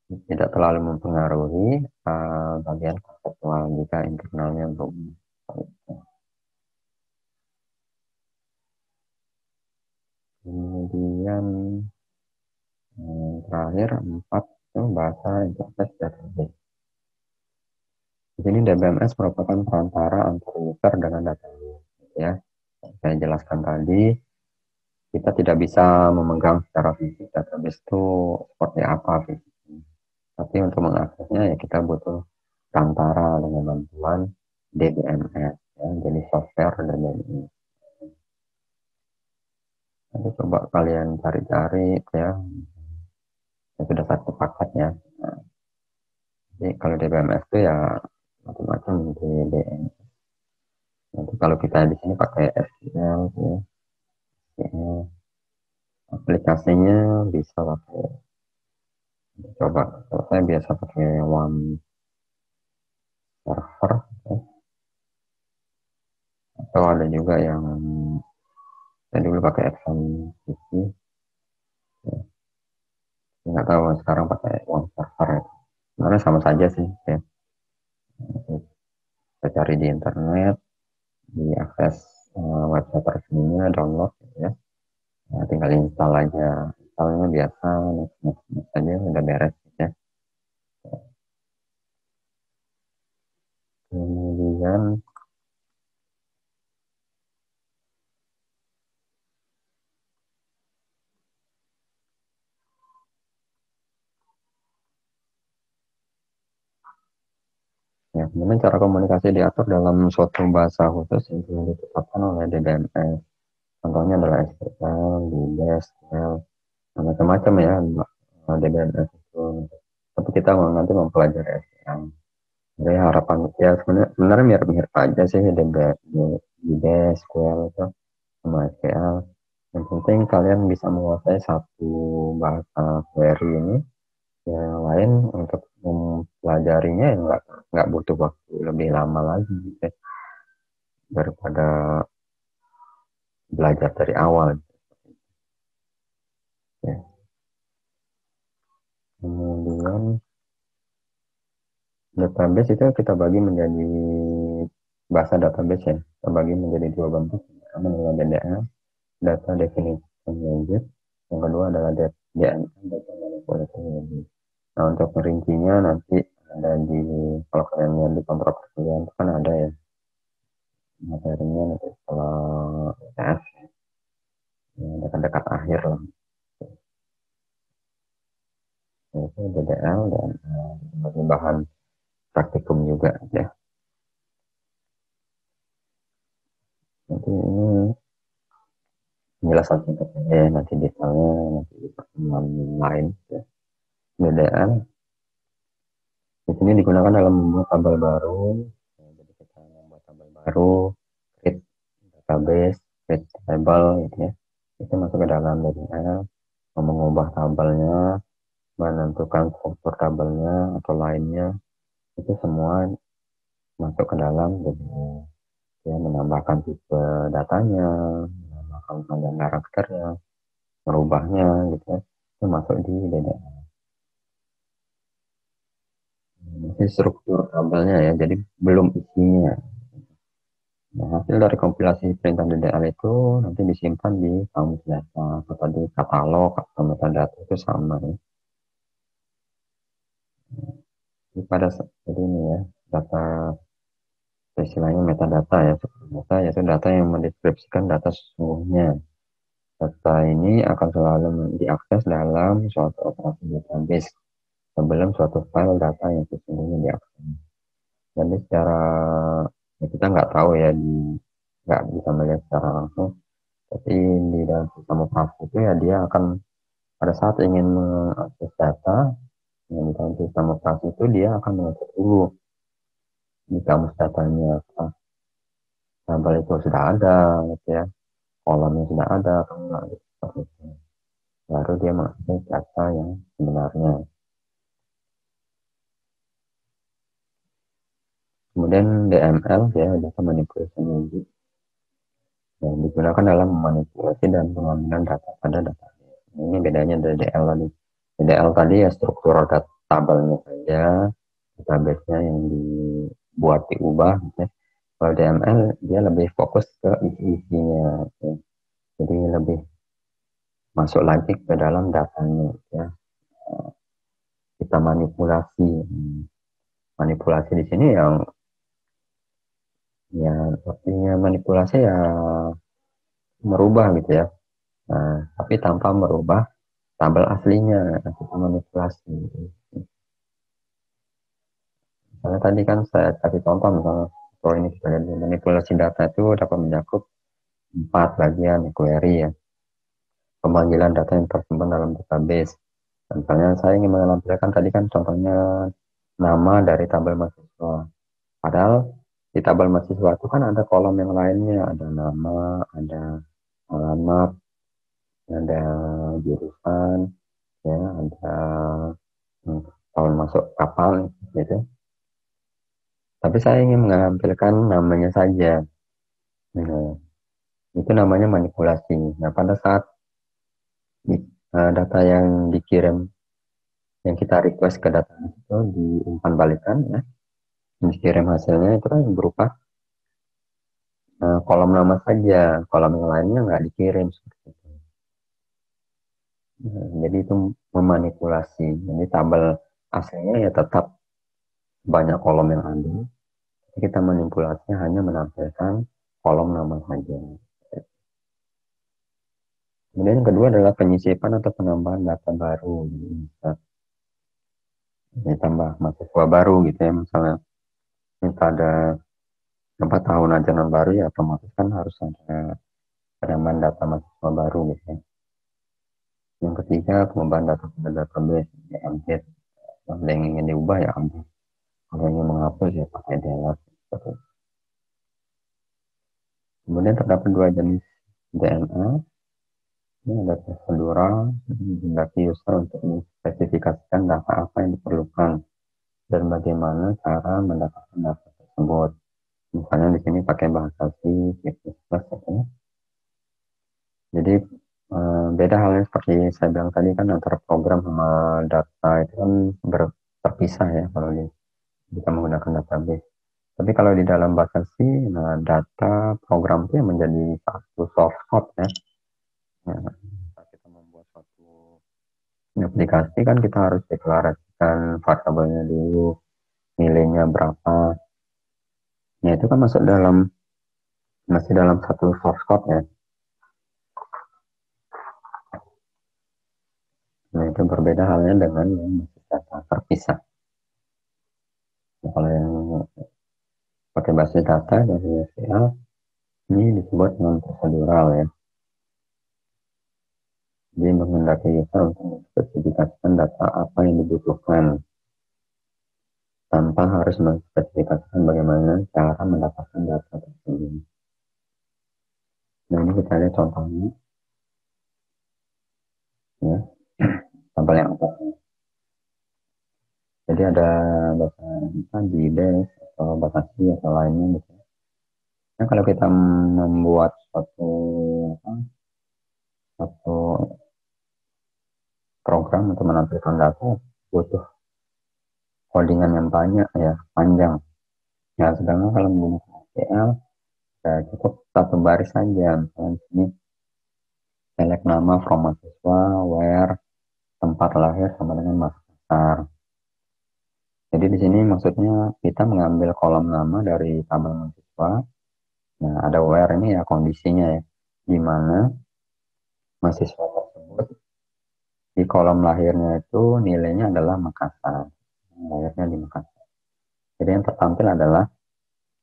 tidak terlalu mempengaruhi bagian konseptual jika internalnya belum. Kemudian terakhir empat itu bahasa interface database. Di sini DBMS merupakan perantara antara user dengan database. Ya, saya jelaskan tadi, kita tidak bisa memegang secara fisik database itu seperti apa fisiknya. Tapi untuk mengaksesnya ya kita butuh perantara dengan bantuan DBMS, ya, jadi software DBMS. Nanti coba kalian cari-cari ya, sudah satu paket ya. Nah, jadi kalau DBMS itu ya macam-macam DBMS. Nanti kalau kita di sini pakai SQL, ya, SQL. Aplikasinya bisa pakai, coba kalau saya biasa pakai One Server, ya. Atau ada juga yang saya dulu pakai XMPP, ya. Nggak tahu sekarang pakai One Server ya. Karena sama saja sih ya. Kita cari di internet, diakses website resminya, download ya. Nah, tinggal install aja. Installnya biasa, next aja udah beres ya. Kemudian ya, kemudian cara komunikasi diatur dalam suatu bahasa khusus yang ditetapkan oleh DBMS. Contohnya adalah SQL, DBAS, SQL, macam-macam ya DBMS itu. Tapi kita nanti mempelajari SQL. Jadi harapan ya sebenarnya mirip-mirip aja sih DBAS, SQL itu sama SQL. Yang penting kalian bisa menguasai satu bahasa query ini. Yang lain untuk mempelajarinya ya nggak butuh waktu lebih lama lagi gitu, daripada belajar dari awal ya. Kemudian database itu kita bagi menjadi bahasa database ya. Kita bagi menjadi dua bentuk. Pertama adalah DDL, data definition language. Yang kedua adalah DML, data manipulation language. Nah untuk merincinya nanti ada di, kalau kalian lihat di kontrak perkuliahan itu kan ada ya materinya nanti setelah UTS ya, dekat-dekat akhir lah. Yaitu DDL dan sebagai bahan praktikum juga ya. Nanti ini penjelasan singkatnya nanti detailnya nanti di pertemuan lain ya. BDL di sini digunakan dalam membuat tabel baru ya, jadi kita membuat tabel baru, create database, create table gitu ya, itu masuk ke dalam BDL. Mengubah tabelnya, menentukan struktur tabelnya atau lainnya, itu semua masuk ke dalam BDL ya, menambahkan tipe datanya, menambahkan panjang karakternya, merubahnya gitu ya, itu masuk di DDL. Ini struktur tabelnya ya, jadi belum isinya. Nah, hasil dari kompilasi perintah DDL itu nanti disimpan di kamus data atau di katalog atau metadata itu sama ya. Jadi jadi ini ya, data istilahnya metadata ya, data yaitu data yang mendeskripsikan data sesungguhnya. Data ini akan selalu diakses dalam suatu operasi database sebelum suatu file data yang sesungguhnya diakses. Jadi secara ya kita nggak tahu ya, nggak bisa melihat secara langsung, tapi di dalam sistem operasi itu ya dia akan pada saat ingin mengakses data yang di dalam sistem operasi itu dia akan mengecek dulu di kamus datanya apakah tabel itu sudah ada gitu ya, kolomnya sudah ada atau enggak gitu, seperti itu. Baru dia mengakses data yang sebenarnya. Kemudian DML ya, data manipulation logic, yang digunakan dalam memanipulasi dan pengambilan data pada database. Ini bedanya dari DL tadi. DL tadi ya struktur data, tabelnya saja, database-nya yang dibuat diubah gitu ya. Kalau DML dia lebih fokus ke isi-isinya gitu ya. Jadi lebih masuk lagi ke dalam datanya gitu ya. Kita manipulasi. Manipulasi di sini yang ya artinya manipulasi ya merubah gitu ya. Nah, tapi tanpa merubah tabel aslinya kita manipulasi. Misalnya tadi kan saya kasih contoh misalnya kalau ini kita lihat manipulasi data itu dapat mencakup 4 bagian query ya. Pemanggilan data yang tersimpan dalam database. Misalnya saya ingin menampilkan tadi kan contohnya nama dari tabel mahasiswa. Padahal di tabel mahasiswa itu kan ada kolom yang lainnya, ada nama, ada alamat, ada jurusan, ya, ada hmm, tahun masuk kapan, gitu. Tapi saya ingin menampilkan namanya saja. Nah, itu namanya manipulasi. Nah, pada saat data yang dikirim, yang kita request ke data itu diumpan balikan, ya, dikirim hasilnya itu kan berupa kolom nama saja, kolom yang lainnya nggak dikirim seperti itu. Jadi itu memanipulasi. Jadi tabel aslinya ya tetap banyak kolom yang ada. Kita manipulasinya hanya menampilkan kolom nama saja. Kemudian yang kedua adalah penyisipan atau penambahan data baru. Bisa ditambah mahasiswa baru gitu ya. Misalnya kita ada 4 tahun ajaran baru ya otomatis kan harus ada penambahan data mahasiswa baru gitu ya. Yang ketiga penambahan data pada database ya update. Kalau yang ingin diubah ya update. Kalau ingin menghapus ya pakai delete. Kemudian terdapat 2 jenis DNA. Ini ada prosedural, menghendaki user untuk mengspesifikasikan data apa yang diperlukan dan bagaimana cara mendapatkan data tersebut. Misalnya di sini pakai bahasa C, C++, ya. Jadi beda halnya seperti saya bilang tadi kan antara program sama data itu kan terpisah ya kalau kita menggunakan database. Tapi kalau di dalam bahasa C, nah data program itu yang menjadi satu source code ya. Nah, kita membuat suatu aplikasi kan kita harus deklarasikan variabelnya dulu, nilainya berapa. Nah itu kan masih dalam satu source code ya. Nah itu berbeda halnya dengan yang masih data terpisah. Nah, kalau yang pakai basis data dari SQL ini disebut dengan prosedural ya. Jadi menghendaki user untuk mengspesifikasikan data apa yang dibutuhkan tanpa harus mengspesifikasikan bagaimana cara mendapatkan data tersebut. Nah ini kita lihat contohnya ya, sampel yang atas. Jadi ada bahasa di base atau bahasa C atau lainnya gitu. Nah kalau kita membuat satu program untuk menampilkan data butuh codingan yang banyak ya, panjang. Ya sedangkan kalau menggunakan SQL ya cukup satu baris saja. Misalnya di sini select nama from mahasiswa, where, tempat lahir sama dengan Makassar. Jadi di sini maksudnya kita mengambil kolom nama dari tabel mahasiswa. Nah, ada where ini ya kondisinya ya, di mana mahasiswa tersebut di kolom lahirnya itu nilainya adalah Makassar. Lahirnya di Makassar. Jadi yang tertampil adalah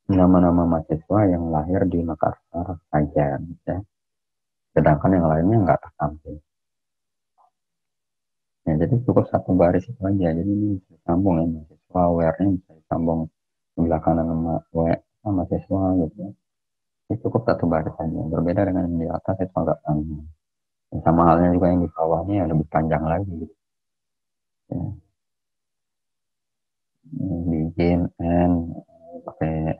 nama-nama mahasiswa yang lahir di Makassar saja. Ya. Sedangkan yang lainnya nggak tertampil. Ya, jadi cukup satu baris itu aja. Jadi ini bisa disambung ya, mahasiswa where-nya bisa disambung sebelah kanan nama mahasiswa gitu ya. Ini cukup satu baris saja. Berbeda dengan yang di atas itu agak panjang. Dan sama halnya juga yang di bawahnya yang lebih panjang lagi gitu. Ya. Bikin and pakai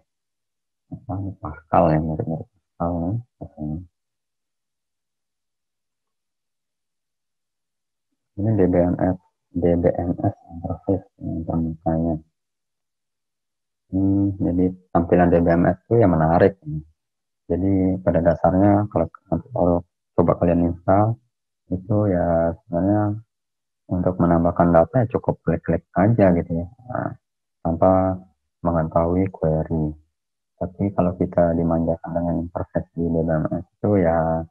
apa Pascal ya mirip-mirip Pascal ya. Ini DBMS DBMS interface yang permukanya. Jadi tampilan DBMS itu yang menarik. Jadi pada dasarnya kalau coba kalian install itu ya sebenarnya untuk menambahkan data ya cukup klik-klik aja gitu ya, nah, tanpa mengetahui query. Tapi kalau kita dimanjakan dengan interface di DBMS itu ya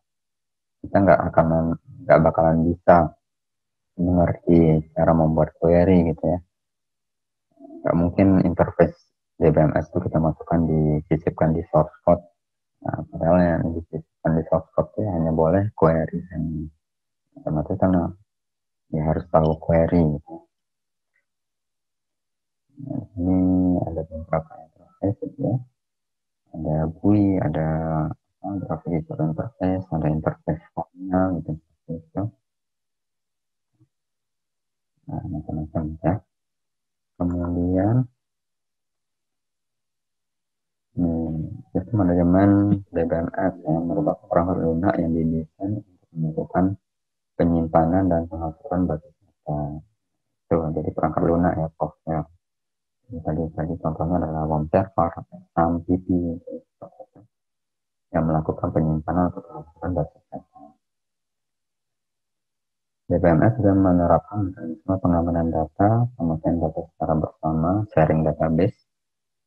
kita nggak bakalan bisa mengerti cara membuat query gitu ya. Nggak mungkin interface DBMS itu kita masukkan disisipkan di source code. Nah, padahal yang disisipkan di source code itu hanya boleh query dan otomatis kan ya harus tahu query gitu. Nah, ini ada beberapa interface gitu ya. Ada GUI, ada graphic user interface, ada interface formnya gitu. Gitu. Nah, macam-macam ya. Kemudian sistem manajemen DBMS yang merupakan perangkat lunak yang didesain untuk melakukan penyimpanan dan pengaturan basis data. Itu jadi perangkat lunak ya, software. Tadi contohnya adalah WOM server, SAM-PP yang melakukan penyimpanan atau pengaturan basis data. DBMS juga menerapkan mekanisme pengamanan data, pemakaian data secara bersama, sharing database.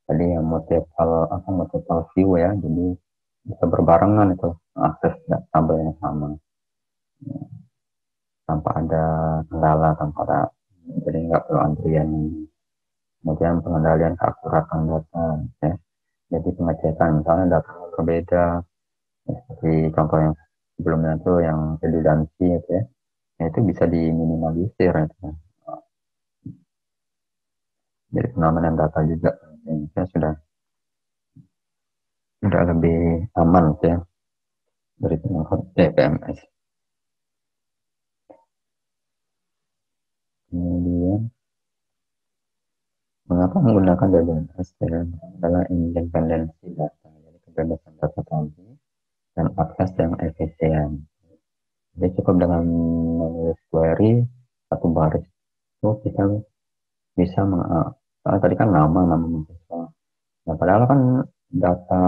Tadi yang multiple view ya, jadi bisa berbarengan itu akses tabel yang sama tanpa ada kendala, jadi nggak perlu antrian. Kemudian pengendalian keakuratan data ya. Jadi pengecekan misalnya data berbeda ya, seperti contoh yang sebelumnya itu yang redundancy gitu ya. Nah, itu bisa diminimalisir gitu. Jadi pengamanan data juga ya, sudah lebih aman gitu ya dari DBMS. Kemudian mengapa menggunakan DBMS ya, adalah independensi data, jadi kebebasan data tadi dan akses yang efisien. Jadi cukup dengan menulis query satu baris itu kita bisa soalnya tadi kan nama mahasiswa. Nah, padahal kan data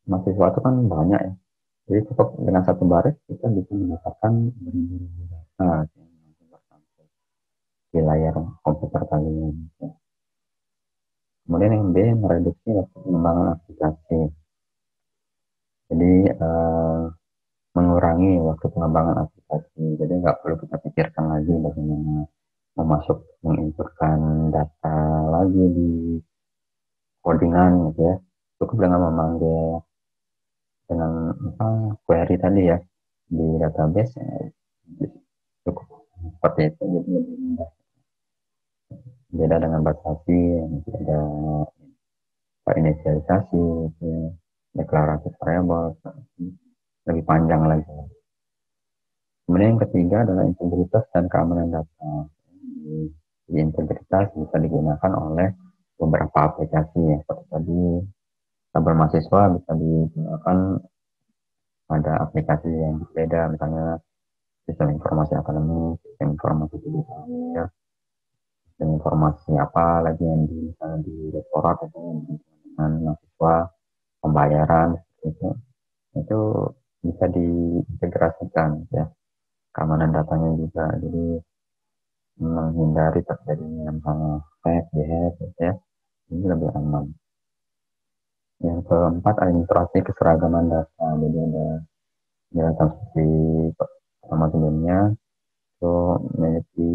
mahasiswa itu kan banyak ya. Jadi cukup dengan satu baris kita bisa mendapatkan beribu-ribu data di layar komputer kalian. Kemudian yang B, mereduksi waktu pengembangan aplikasi. Jadi mengurangi waktu pengembangan aplikasi. Jadi nggak perlu kita pikirkan lagi bagaimana menginputkan data lagi di codingan gitu ya. Cukup dengan memanggil dengan query tadi ya di database ya, cukup seperti itu, jadi lebih mudah. Beda dengan batasi yang ada inisialisasi, gitu ya, deklarasi variabel lebih panjang lagi. Kemudian yang ketiga adalah integritas dan keamanan data. Di integritas bisa digunakan oleh beberapa aplikasi ya, seperti tadi tabel mahasiswa bisa digunakan pada aplikasi yang berbeda, misalnya sistem informasi akademik, sistem informasi digital, ya, sistem informasi apa lagi yang misalnya di rektorat atau dengan mahasiswa, pembayaran itu bisa diintegrasikan ya, keamanan datanya juga, jadi menghindari terjadinya misalnya hack, gitu ya, ini lebih aman. Yang keempat, administrasi keseragaman data. Jadi ada penjelasan seperti pertama sebelumnya itu memiliki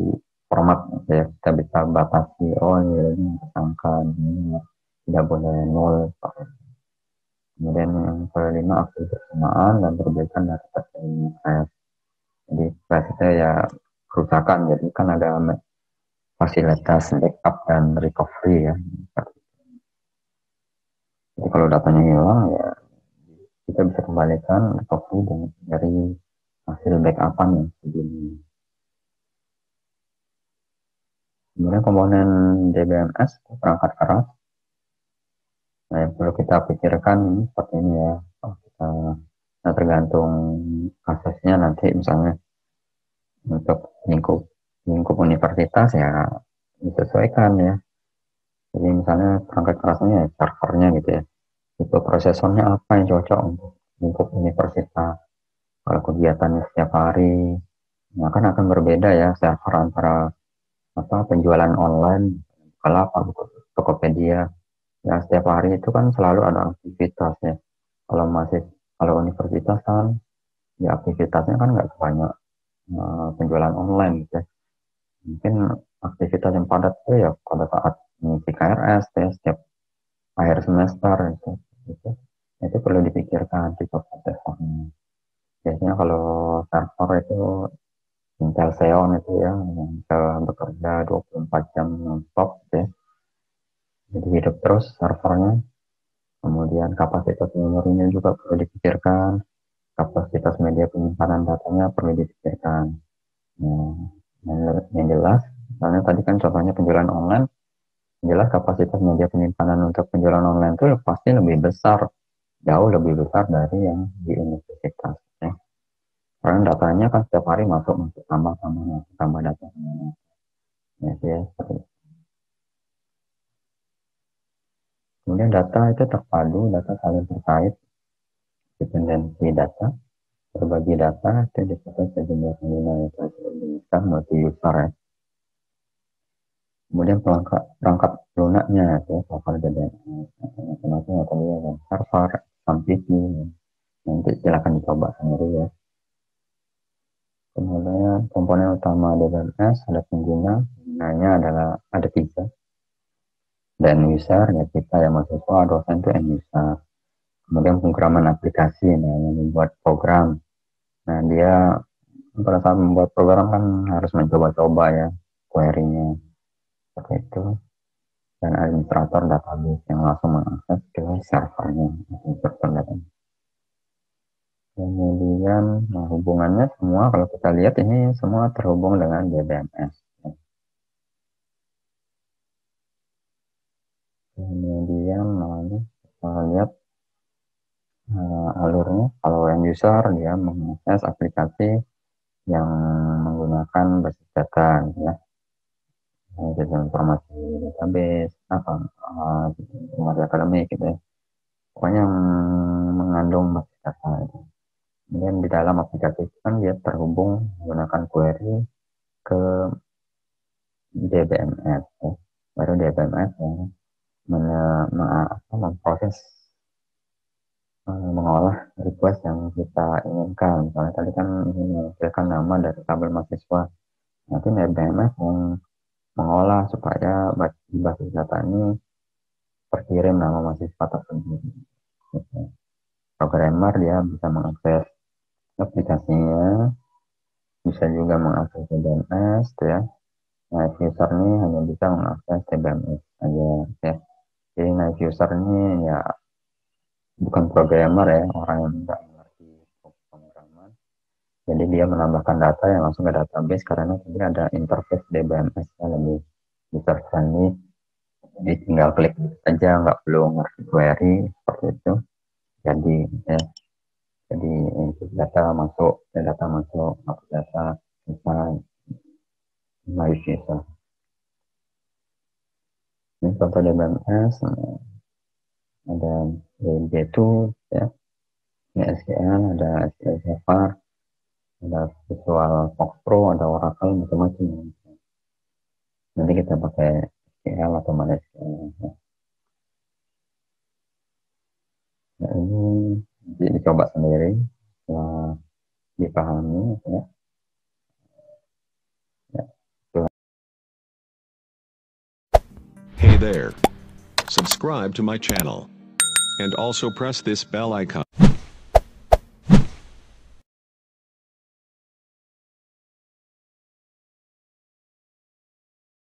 format ya, kita bisa batasi ini angka ini tidak boleh nol. Kemudian yang kelima, akses bersamaan dan perbaikan data crash. Jadi crash itu ya kerusakan, jadi kan ada fasilitas backup dan recovery ya. Jadi kalau datanya hilang ya kita bisa kembalikan recovery dari hasil backupan yang sebelumnya. Kemudian komponen DBMS perangkat keras. Nah, yang perlu kita pikirkan seperti ini ya. Kalau kita tergantung kasusnya nanti misalnya untuk lingkup lingkup universitas ya disesuaikan ya. Jadi misalnya perangkat kerasnya ya servernya gitu ya. Itu prosesornya apa yang cocok untuk lingkup universitas. Kalau kegiatannya setiap hari, nah kan akan berbeda ya server antara apa penjualan online, Bukalapak, Tokopedia. Ya setiap hari itu kan selalu ada aktivitas ya. Kalau universitas kan ya aktivitasnya kan nggak sebanyak penjualan online gitu ya. Mungkin aktivitas yang padat itu ya pada saat mengisi KRS ya, setiap akhir semester itu, itu perlu dipikirkan di prosesornya. Biasanya kalau server itu Intel Xeon itu ya yang bisa bekerja 24 jam non-stop ya. Jadi hidup terus servernya. Kemudian kapasitas memorinya juga perlu dipikirkan. Kapasitas media penyimpanan datanya perlu dipikirkan. Nah, yang jelas, misalnya tadi kan contohnya penjualan online, yang jelas kapasitas media penyimpanan untuk penjualan online itu pasti lebih besar, jauh lebih besar dari yang di universitas. Ya. Karena datanya kan setiap hari masuk tambah data. Ya, ya, seperti itu. Kemudian data itu terpadu, data saling terkait, dependensi data, berbagi data itu disebut sejumlah pengguna itu bisa multi user ya. Kemudian perangkat lunaknya itu server DBM, macam-macam tadi ya, server, SAMPV, nanti silakan dicoba sendiri ya. Kemudian komponen utama DBMS ada penggunanya adalah ada 3. Dan user ya kita ya mahasiswa, dosen itu end user. Kemudian pemrograman aplikasi, nah yang membuat program. Nah dia pada saat membuat program kan harus mencoba-coba ya query-nya seperti itu. Dan administrator database yang langsung mengakses ke servernya. Kemudian nah, hubungannya semua kalau kita lihat ini semua terhubung dengan DBMS. Kemudian kita lihat alurnya. Kalau end user dia mengakses aplikasi yang menggunakan basis data ya. Sistem informasi database informasi akademik gitu ya. Pokoknya yang mengandung basis data itu. Kemudian di dalam aplikasi itu kan dia terhubung menggunakan query ke DBMS ya. Baru DBMS yang memproses mengolah request yang kita inginkan. Misalnya tadi kan ingin menghasilkan nama dari tabel mahasiswa. Nanti DBMS yang mengolah supaya basis data ini terkirim nama mahasiswa tersebut. Programmer dia bisa mengakses aplikasinya, bisa juga mengakses DBMS ya. Nah, user ini hanya bisa mengakses DBMS aja ya. Jadi night user ini ya bukan programmer ya, orang yang tidak mengerti pemrograman. Jadi dia menambahkan data yang langsung ke database karena tadi ada interface DBMS yang lebih user friendly. Jadi tinggal klik saja, nggak perlu ngerti query seperti itu. Jadi ya, jadi data masuk, data bisa night user. Ini contoh DBMS ada DB2 ya, SQL, ada SQL Server, ada Visual Fox Pro, ada Oracle, macam-macam. Nanti kita pakai SQL atau MySQL. Nah, ini dicoba sendiri, setelah dipahami ya. Hey there. Subscribe to my channel. And also press this bell icon.